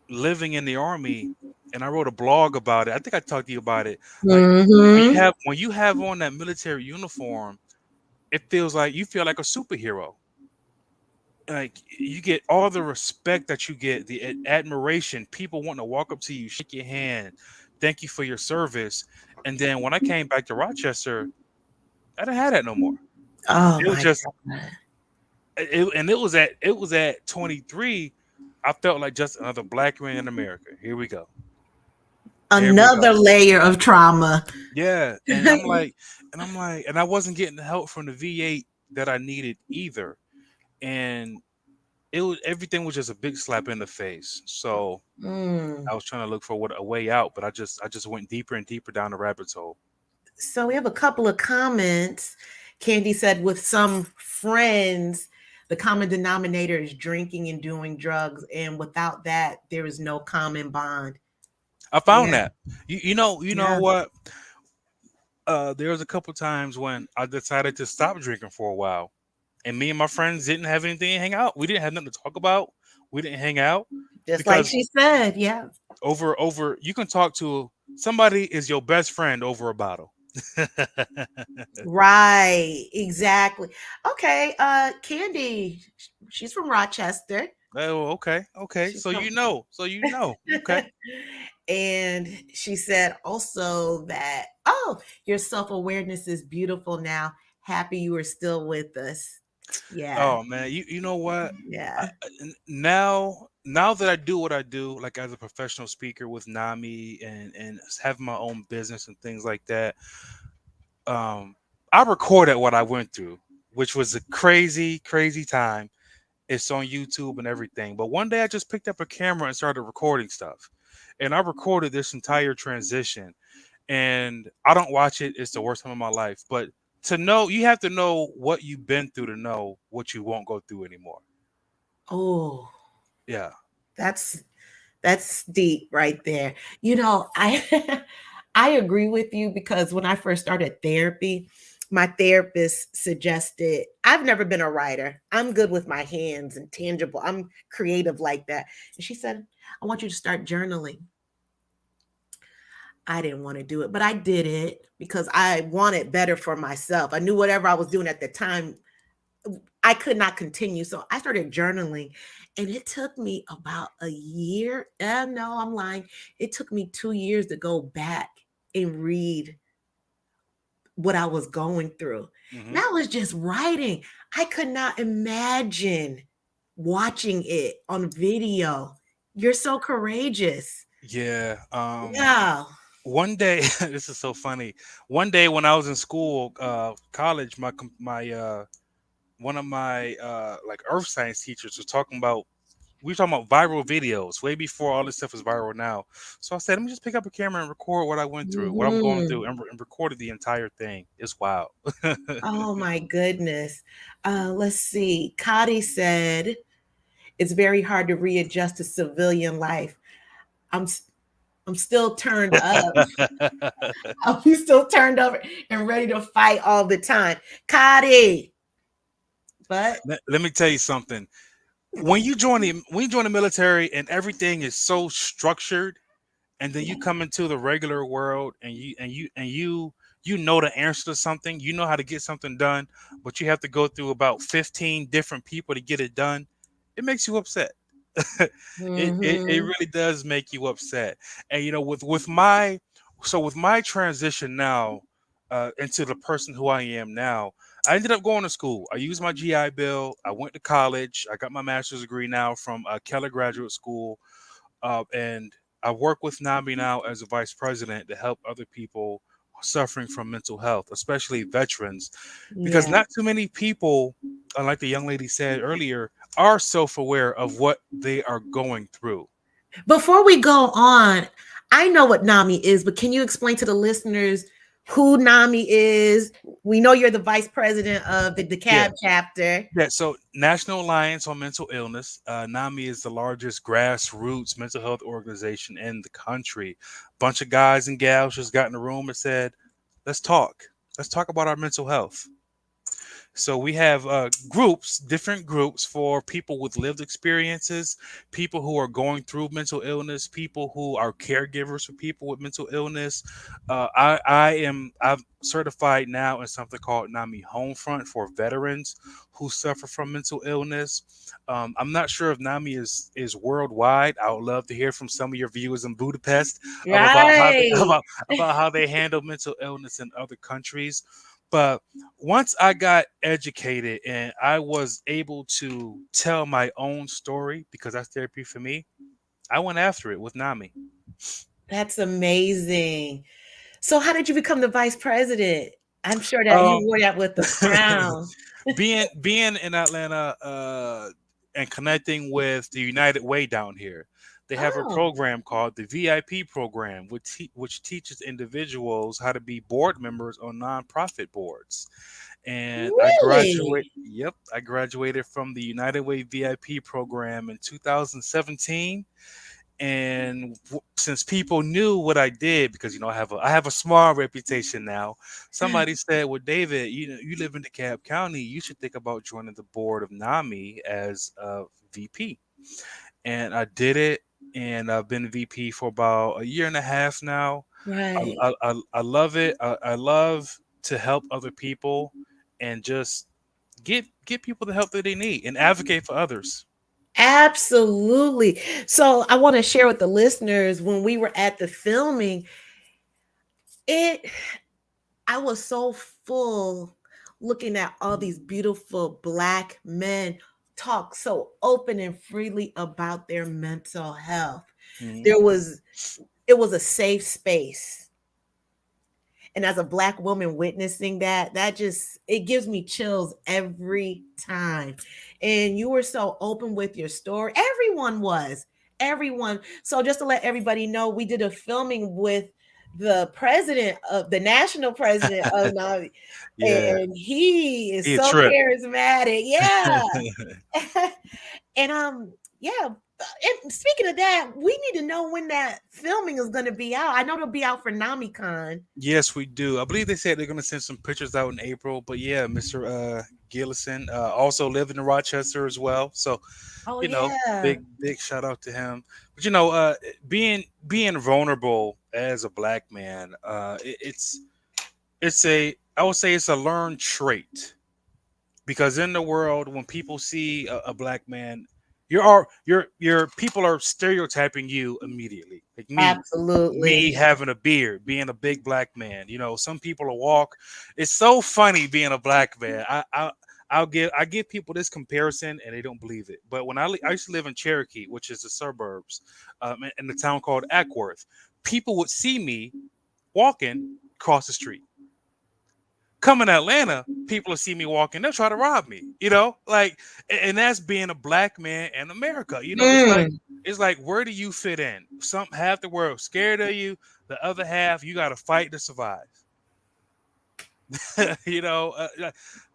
S3: living in the army, and I wrote a blog about it. I think I talked to you about it. Like
S2: Mm-hmm.
S3: when you have on that military uniform, it feels like you feel like a superhero. Like you get all the respect that you get, the admiration, people wanting to walk up to you, shake your hand, thank you for your service. And then when I came back to Rochester, I didn't have that no more.
S2: Oh
S3: It was
S2: my
S3: just
S2: God.
S3: and it was at 23. I felt like just another black man in America. Here we go. Here we
S2: Another
S3: go.
S2: layer of trauma.
S3: Yeah. And I wasn't getting the help from the VA that I needed either. And everything was just a big slap in the face. So
S2: Mm.
S3: I was trying to look for a way out, but I just went deeper and deeper down the rabbit hole.
S2: So we have a couple of comments. Candy said, with some friends, the common denominator is drinking and doing drugs. And without that, there is no common bond.
S3: I found
S2: Yeah.
S3: that. You know
S2: Yeah.
S3: what? There was a couple times when I decided to stop drinking for a while, and me and my friends didn't have anything to hang out. We didn't have nothing to talk about. We didn't hang out
S2: Just like
S3: because
S2: she said. Yeah.
S3: over you can talk to somebody is your best friend over a bottle.
S2: Right. Exactly. Okay. Candy, she's from Rochester.
S3: Oh, okay, okay.
S2: She's from
S3: Okay.
S2: and she said also that, oh, your self-awareness is beautiful now. Happy you are still with us. Yeah.
S3: Oh man, you know what?
S2: Yeah.
S3: Now that I do what I do, like as a professional speaker with NAMI and having my own business and things like that, I recorded what I went through, which was a crazy, crazy time. It's on YouTube and everything. But one day I just picked up a camera and started recording stuff. And I recorded this entire transition. And I don't watch it. It's the worst time of my life. But to know, you have to know what you've been through to know what you won't go through anymore.
S2: Oh,
S3: Yeah.
S2: that's that's deep right there. I I agree with you because when I first started therapy, my therapist suggested I've never been a writer. I'm good with my hands and tangible. I'm creative like that. And she said, I want you to start journaling. I didn't want to do it, but I did it because I wanted better for myself. I knew whatever I was doing at the time, I could not continue. So I started journaling, and it took me about a year. No, I'm lying. It took me 2 years to go back and read what I was going through.
S3: Hmm.
S2: That was just writing. I could not imagine watching it on video. You're so courageous.
S3: Yeah.
S2: Yeah.
S3: One day, this is so funny. One day when I was in school, college, one of my like earth science teachers was talking about, we were talking about viral videos way before all this stuff is viral now. So I said, let me just pick up a camera and record what I went through, what I'm going through,
S2: Mhm.
S3: and recorded the entire thing. It's wild.
S2: Oh my goodness. Let's see. Kadi said it's very hard to readjust to civilian life. I'm s- I'm still turned up. I'm still turned up and ready to fight all the time. Kadi. But
S3: Let me tell you something. When you join the military and everything is so structured, and then you come into the regular world and you know the answer to something, you know how to get something done, but you have to go through about 15 different people to get it done. It makes you upset. It
S2: mhm.
S3: really does make you upset. And with my transition now, into the person who I am now, I ended up going to school. I used my GI Bill. I went to college. I got my master's degree now from Keller Graduate School, and I work with NAMI now as a vice president to help other people suffering from mental health, especially veterans, because
S2: Yeah.
S3: not too many people, like the young lady said earlier, are self-aware of what they are going through.
S2: Before we go on, I know what NAMI is, but can you explain to the listeners who NAMI is? We know you're the vice president of the
S3: Yeah.
S2: DeKalb chapter.
S3: Yeah, so National Alliance on Mental Illness, NAMI is the largest grassroots mental health organization in the country. Bunch of guys and gals just got in the room and said, "Let's talk. Let's talk about our mental health." So we have different groups for people with lived experiences, people who are going through mental illness, people who are caregivers for people with mental illness. I'm certified now in something called NAMI Homefront for veterans who suffer from mental illness. I'm not sure if NAMI is worldwide. I would love to hear from some of your viewers in Budapest about how they
S2: Right.
S3: about how they handle mental illness in other countries. But once I got educated and I was able to tell my own story, because that's therapy for me, I went after it with NAMI.
S2: That's amazing. So how did you become the vice president? I'm sure that you
S3: Um,
S2: wore that with the crown.
S3: being in Atlanta, and connecting with the United Way down here, they have a
S2: Oh,
S3: program called the VIP program, which teaches individuals how to be board members on nonprofit boards. And
S2: really?
S3: I graduated from the United Way VIP program in 2017. And since people knew what I did, because I have a small reputation now, somebody said, "Well, David, you live in DeKalb County. You should think about joining the board of NAMI as a VP." And I did it, and I've been VP for about a year and a half now.
S2: Right.
S3: I love it. I love to help other people and just get people the help that they need and advocate for others.
S2: Absolutely. So I want to share with the listeners when we were at the filming, it I was so full looking at all these beautiful black men talk so open and freely about their mental health.
S3: Mhm.
S2: There was it was a safe space. And as a Black woman witnessing that, that just, it gives me chills every time. And you were so open with your story. Everyone was. Everyone. So just to let everybody know, we did a filming with the president of the national president of Navi,
S3: Yeah,
S2: and he is
S3: he a
S2: so
S3: trip.
S2: charismatic. Yeah. And yeah, and speaking of that, we need to know when that filming is going to be out. I know it'll be out for NamiCon.
S3: Yes, we do. I believe they said they're gonna send some pictures out in April. But yeah, Mr. Gillison also lived in Rochester as well. So
S2: Oh
S3: big
S2: yeah.
S3: big shout out to him. But being vulnerable as a black man, it's a I would say it's a learned trait, because in the world when people see a black man, your people are stereotyping you immediately, like me
S2: Absolutely.
S3: having a beard, being a big black man. Some people will walk. It's so funny being a black man. I give people this comparison and they don't believe it. But when I used to live in Cherokee, which is the suburbs, in the town called Ackworth, people would see me walking across the street. Come in Atlanta, people will see me walking, they'll try to rob me, like, and that's being a black man in America.
S2: Mm,
S3: It's like, where do you fit in? Some half the world scared of you, the other half you got to fight to survive. Like,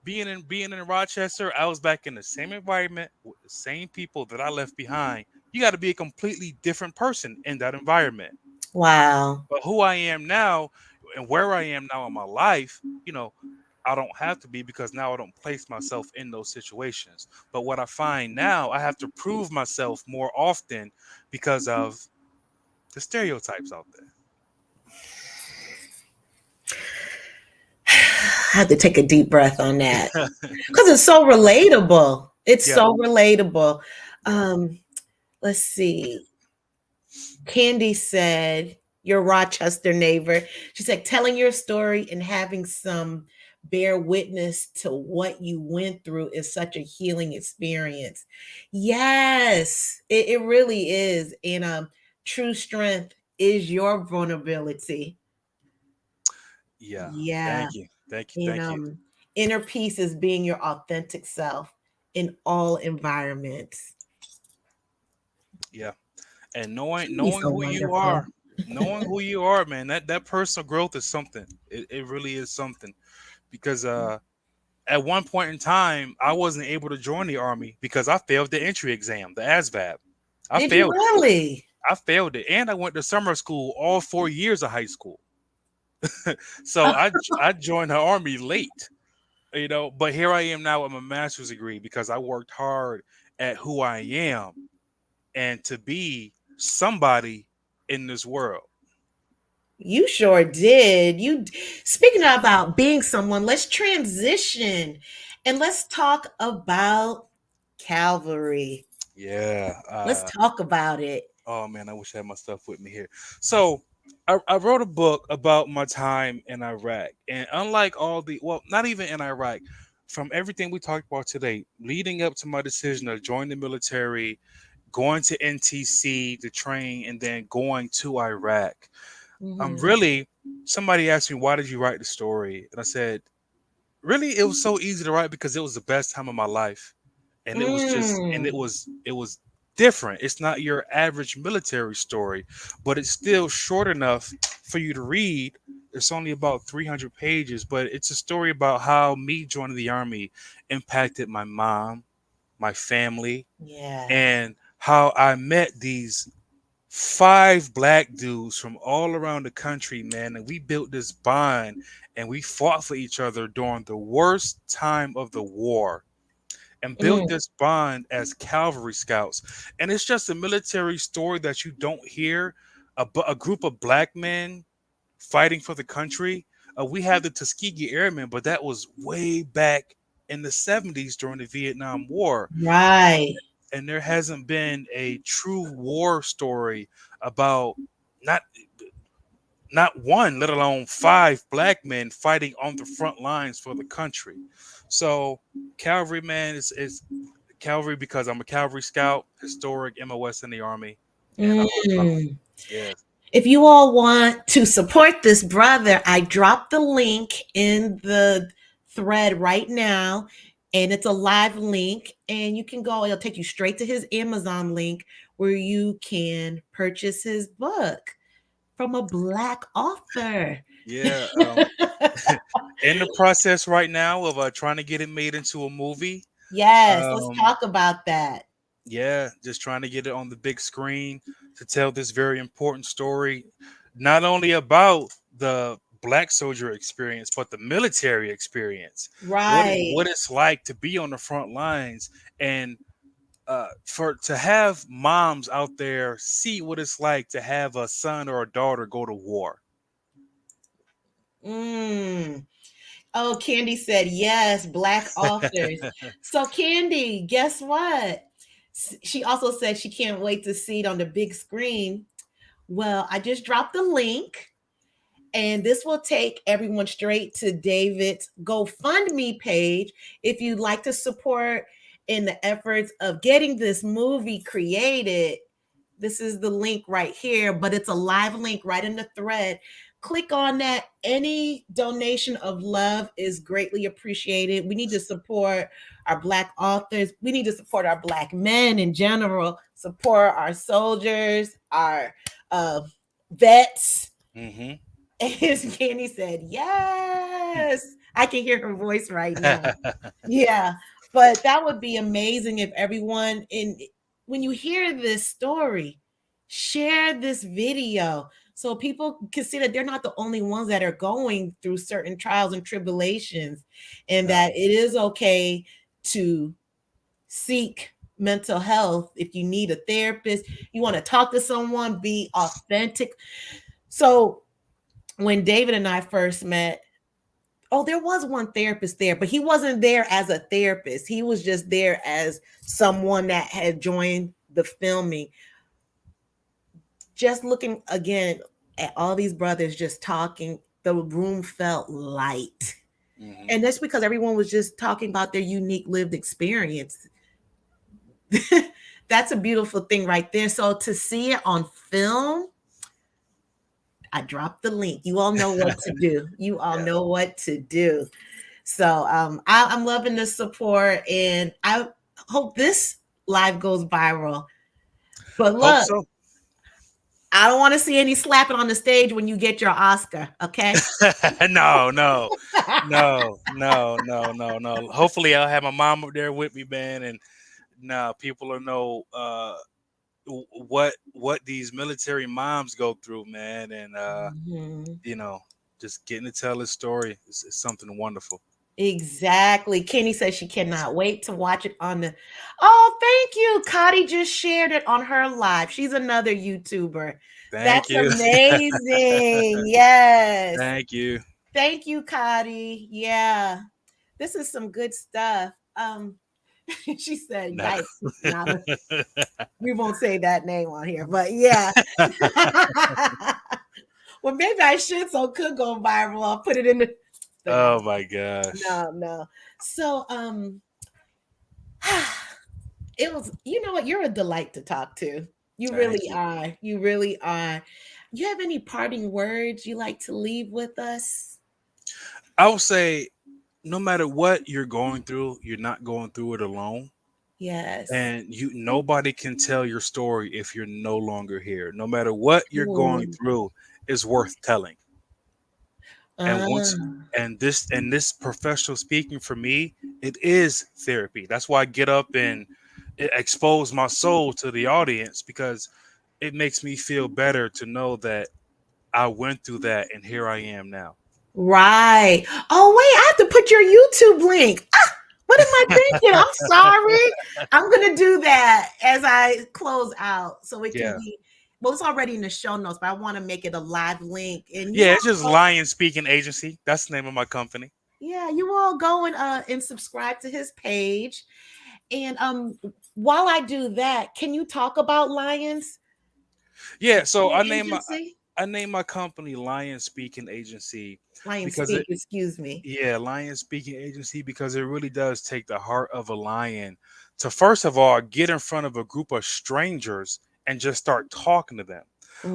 S3: being in Rochester, I was back in the same environment with the same people that I left behind. You got to be a completely different person in that environment.
S2: wow.
S3: But who I am now and where I am now in my life, I don't have to be, because now I don't place myself in those situations. But what I find now, I have to prove myself more often because of the stereotypes out
S2: I had to take a deep breath on that
S3: there.
S2: because it's so relatable. It's
S3: Yeah.
S2: so relatable. Um, let's see. Candy said, your Rochester neighbor. She said, telling your story and having some bear witness to what you went through is such a healing experience. Yes, it really is. And true strength is your vulnerability.
S3: Yeah.
S2: Yeah.
S3: Thank you. Thank you.
S2: And
S3: Thank you.
S2: inner peace is being your authentic self in all environments.
S3: Yeah. And knowing
S2: He's
S3: knowing
S2: so
S3: who you
S2: wonderful.
S3: are, knowing who you are, man, that personal growth is something. It really is something. Because at one point in time, I wasn't able to join the army because I failed the entry exam, the ASVAB. I
S2: Did you
S3: failed it.
S2: really?
S3: I failed it, and I went to summer school all 4 years of high school. So I joined the army late, But here I am now with my master's degree because I worked hard at who I am and to be somebody in this world.
S2: You sure did. You speaking about being someone, let's transition and let's talk about Calvary.
S3: Yeah.
S2: Let's talk about it.
S3: Oh man, I wish I had my stuff with me here. So I wrote a book about my time in Iraq, and unlike not even in Iraq, from everything we talked about today, leading up to my decision to join the military, going to NTC to train, and then going to Iraq. I'm
S2: Mhm.
S3: really Somebody asked me, why did you write the story? And I said, really, it was so easy to write because it was the best time of my life. And it was just and
S2: Mm.
S3: it was different. It's not your average military story, but it's still short enough for you to read. It's only about 300 pages, but it's a story about how me joining the army impacted my mom, my family,
S2: Yeah.
S3: and how I met these five black dudes from all around the country, man, and we built this bond and we fought for each other during the worst time of the war and built
S2: Mm.
S3: this bond as Calvary Scouts. And it's just a military story that you don't hear. A group of black men fighting for the country. We have the Tuskegee Airmen, but that was way back in the 70s during the Vietnam War.
S2: Right.
S3: And there hasn't been a true war story about not not one, let alone five black men fighting on the front lines for the country. So Calvary, man, is Calvary because I'm a Calvary Scout, historic MOS in the Army, and I love
S2: Mm.
S3: yes.
S2: If you all want to support this brother, I dropped the link in the thread right now, and it's a live link. And you can go, it'll take you straight to his Amazon link where you can purchase his book from a Black author.
S3: Yeah. In the process right now of trying to get it made into a movie.
S2: Yes, let's
S3: Um,
S2: talk about that.
S3: yeah, just trying to get it on the big screen to tell this very important story, not only about the black soldier experience, but the military experience. What
S2: Right.
S3: it's like to be on the front lines, and for to have moms out there see what it's like to have a son or a daughter go to war.
S2: Mm. Oh, Candy said yes, Black authors. So, Candy, guess what? She also said she can't wait to see it on the big screen. Well, I just dropped the link, and this will take everyone straight to David's GoFundMe page if you'd like to support in the efforts of getting this movie created. This is the link right here, but it's a live link right in the thread. Click on that. Any donation of love is greatly appreciated. We need to support our Black authors. We need to support our Black men in general, support our soldiers, our uh, vets.
S3: Hmm.
S2: And his Candy said, yes. I can hear her voice right now. Yeah, but that would be amazing if everyone in when you hear this story, share this video so people can see that they're not the only ones that are going through certain trials and tribulations, and
S3: Yeah.
S2: that it is okay to seek mental health. If you need a therapist, you want to talk to someone, be authentic. So when David and I first met, oh, there was one therapist there, but he wasn't there as a therapist. He was just there as someone that had joined the filming. Just looking again at all these brothers just talking, the room felt light.
S3: Hmm.
S2: And that's because everyone was just talking about their unique lived experience. That's a beautiful thing right there. So to see it on film, I dropped the link. You all know what to do. You all
S3: Yeah.
S2: know what to do. So I'm loving the support, and I hope this live goes viral. But
S3: Hope
S2: look,
S3: so.
S2: I don't want to see any slapping on the stage when you get your Oscar. Okay.
S3: No, no, no, no, no, no, no. Hopefully, I'll have my mom up there with me, man, and now people will know what these military moms go through, man, and
S2: Mhm.
S3: you know, just getting to tell his story is something wonderful.
S2: Exactly. Kenny says she cannot wait to watch it on the. Oh, thank you. Cotty just shared it on her live. She's another YouTuber.
S3: Thank
S2: That's
S3: you.
S2: amazing. Yes.
S3: Thank you.
S2: Thank you, Cotty. Yeah. This is some good stuff. She said,
S3: Nah.
S2: yikes. Now we won't say that name on here, but yeah. Well, maybe I should so it could go viral. I'll put it in the
S3: Oh my gosh.
S2: no. So it was, you know what, you're a delight to talk to. You
S3: Thank
S2: really
S3: you.
S2: are. You really are. You have any parting words you like to leave with us?
S3: I would say no matter what you're going through, you're not going through it alone.
S2: Yes.
S3: And you nobody can tell your story if you're no longer here. No matter what you're going
S2: Ooh.
S3: through is worth telling. And once
S2: Ah.
S3: and this professional speaking for me, it is therapy. That's why I get up and expose my soul to the audience, because it makes me feel better to know that I went through that and here I am now.
S2: Right. Oh, wait, I have to put your YouTube link. Ah, what am I thinking? I'm sorry. I'm going to do that as I close out so it can
S3: Yeah.
S2: be, well, it's already in the show notes, but I want to make it a live link. And you
S3: Yeah,
S2: all
S3: it's just
S2: go,
S3: Lion Speaking Agency. That's the name of my company.
S2: yeah, you all go and subscribe to his page. And while I do that, can you talk about Lions
S3: Yeah, so
S2: Speaking Agency?
S3: I named my company Lion Speaking Agency
S2: Lion
S3: because
S2: Speak, excuse me.
S3: yeah, Lion Speaking Agency, because it really does take the heart of a lion to first of all get in front of a group of strangers and just start talking to them.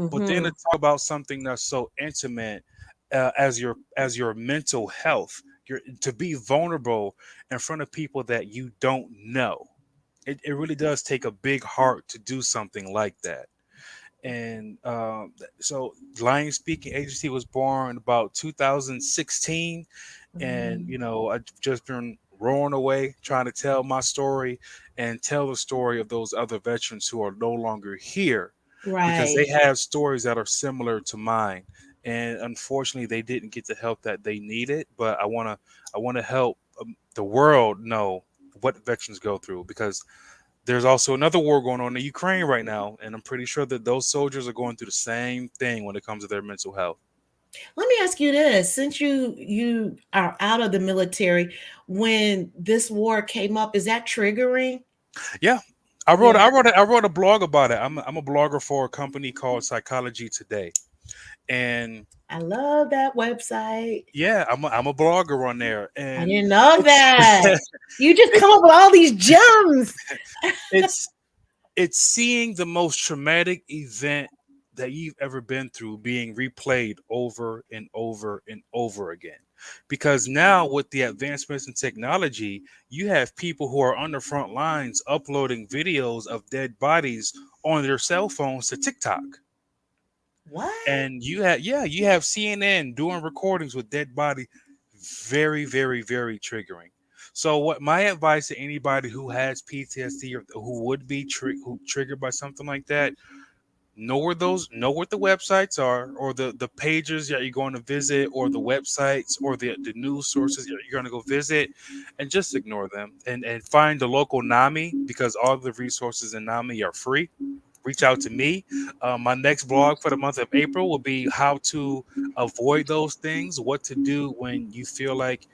S3: But then to
S2: Mm-hmm.
S3: talk about something that's so intimate as your mental health, to be vulnerable in front of people that you don't know. It really does take a big heart to do something like that. And so Lion Speaking Agency was born about 2016, and
S2: Mm-hmm.
S3: I've just been rolling away trying to tell my story and tell the story of those other veterans who are no longer here, because
S2: Right.
S3: they have stories that are similar to mine, and unfortunately they didn't get the help that they needed. But I want to help the world know what veterans go through, because there's also another war going on in Ukraine right now, and I'm pretty sure that those soldiers are going through the same thing when it comes to their mental health.
S2: Let me ask you this: since you are out of the military, when this war came up, is that triggering?
S3: Yeah. I wrote
S2: Yeah,
S3: I wrote a, I wrote a blog about it. I'm a blogger for a company called Psychology Today. And
S2: I love that website.
S3: yeah, I'm a blogger on there,
S2: I
S3: and
S2: didn't know
S3: it's
S2: that. You just
S3: it's
S2: come up with all these gems.
S3: it's it's seeing the most traumatic event that you've ever been through being replayed over and over and over again. Because now, with the advancements in technology, you have people who are on the front lines uploading videos of dead bodies on their cell phones to TikTok.
S2: What?
S3: And you have CNN doing recordings with dead body. Very, very, very triggering. So what my advice to anybody who has PTSD or who would be triggered by something like that: know what the websites are, or the pages that you're going to visit, or the websites, or the news sources that you're going to go visit, and just ignore them, and find the local NAMI, because all the resources in NAMI are free. Reach out to me. My next blog for the month of April will be how to avoid those things, what to do when you feel like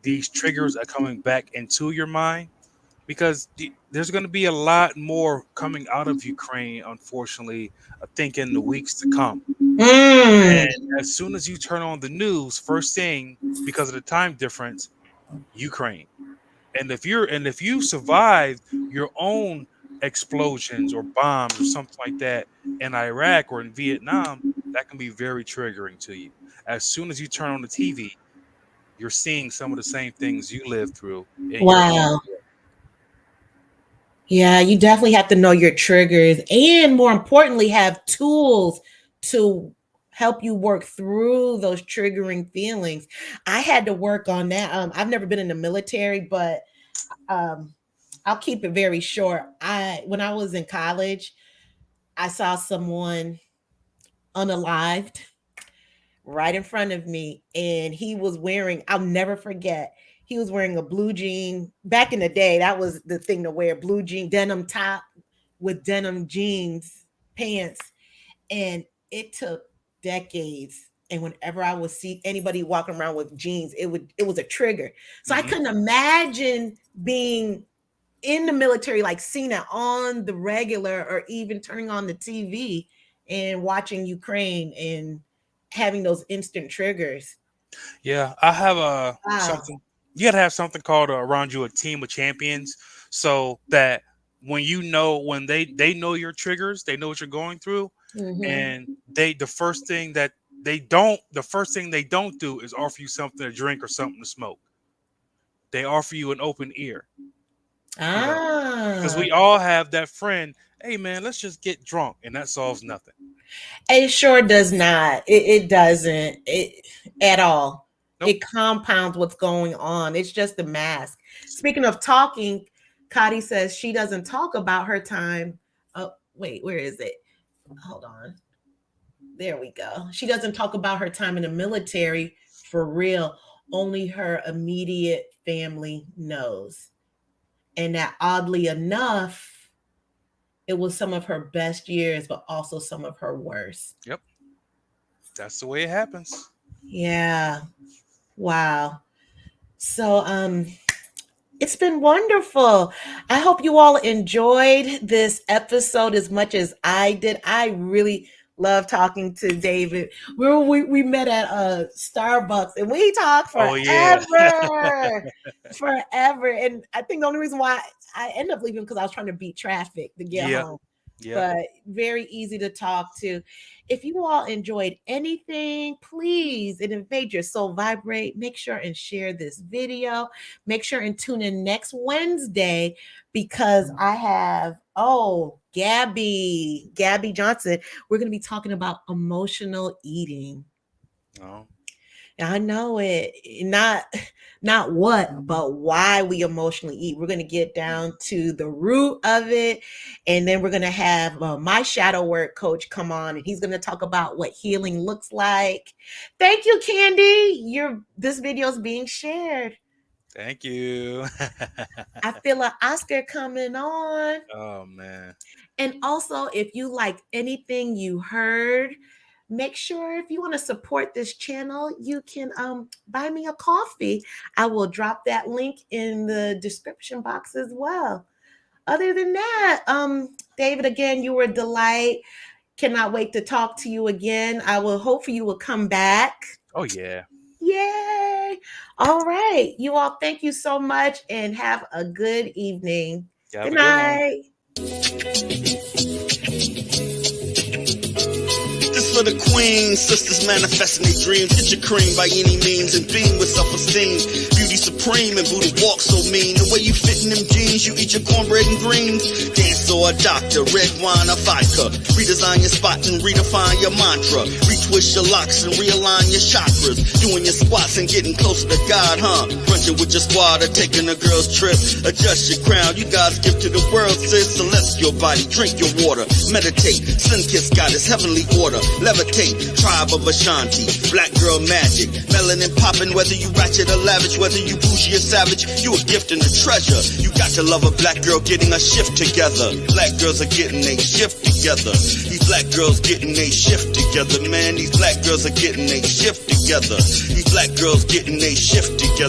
S3: these triggers are coming back into your mind, because there's going to be a lot more coming out of Ukraine, unfortunately, I think in the weeks to come.
S2: Mm.
S3: And as soon as you turn on the news, first thing, because of the time difference, Ukraine. And if you survived your own explosions or bombs or something like that in Iraq or in Vietnam, that can be very triggering to you. As soon as you turn on the TV, you're seeing some of the same things you lived through in your own.
S2: Wow. Yeah, you definitely have to know your triggers and more importantly, have tools to help you work through those triggering feelings. I had to work on that. I've never been in the military, but um, I'll keep it very short. When I was in college, I saw someone unalived right in front of me, and he was wearing, I'll never forget, he was wearing a blue jean. Back in the day, that was the thing to wear: blue jean, denim top with denim jeans, pants. And it took decades. And whenever I would see anybody walking around with jeans, it was a trigger. So I
S3: Mhm.
S2: couldn't imagine being in the military, like seeing it on the regular or even turning on the TV and watching Ukraine and having those instant triggers.
S3: Yeah, I have
S2: Wow.
S3: something. You gotta have something called around you a team of champions, so that when they know your triggers, they know what you're going through,
S2: Mm-hmm.
S3: and the first thing they don't do is offer you something to drink or something to smoke. They offer you an open ear, you know, because
S2: Ah,
S3: we all have that friend. Hey man, let's just get drunk, and that solves nothing.
S2: it sure does not. It doesn't at all.
S3: Nope.
S2: It compounds what's going on. It's just a mask. Speaking of talking, Kadi says she doesn't talk about her time. Oh, wait, where is it? Hold on. There we go. She doesn't talk about her time in the military for real. Only her immediate family knows. And that oddly enough, it was some of her best years, but also some of her worst.
S3: Yep, that's the way it happens.
S2: Yeah. Wow. So it's been wonderful. I hope you all enjoyed this episode as much as I did. I really love talking to David. We met at Starbucks and we talked
S3: Oh yeah.
S2: forever. Forever. And I think the only reason why I ended up leaving because I was trying to beat traffic to get
S3: Yeah.
S2: home.
S3: Yep.
S2: but very easy to talk to. If you all enjoyed anything, please, and it made your soul vibrate, make sure and share this video. Make sure and tune in next Wednesday because I have, Gabby Johnson. We're going to be talking about emotional eating.
S3: Oh.
S2: I know it, not what, but why we emotionally eat. We're going to get down to the root of it. And then we're going to have my shadow work coach come on, and he's going to talk about what healing looks like. Thank you, Candy. This video is being shared.
S3: Thank you.
S2: I feel an Oscar coming on.
S3: Oh, man.
S2: And also, if you like anything you heard, make sure if you want to support this channel, you can buy me a coffee. I will drop that link in the description box as well. Other than that, David, again, you were a delight. Cannot wait to talk to you again. I will hope you will come back.
S3: Oh, yeah.
S2: Yay. All right. You all, thank you so much and have a good evening.
S3: Yeah,
S2: Good night.
S1: This for the queens, sisters manifesting their dreams. Get your cream by any means and beam with self-esteem. Beauty supreme and booty walk so mean. The way you fit in them jeans, you eat your cornbread and greens. Dance or a doctor, red wine or vodka. Redesign your spot and redefine your mantra. Retwist your locks and realign your chakras. Doing your squats and getting closer to God, huh? Brunching with your squad or taking a girl's trip. Adjust your crown, you God's gift to the world, sis. Celestial body, drink your water. Meditate, sun-kissed goddess, heavenly order. Levitate, tribe of Ashanti, black girl magic, melanin popping, whether you ratchet or lavish, whether you bougie or savage, you a gift and a treasure. You got to love a black girl getting a shift together. Black girls are getting a shift together. These black girls getting a shift together, man. These black girls are getting a shift together. These black girls getting a shift together.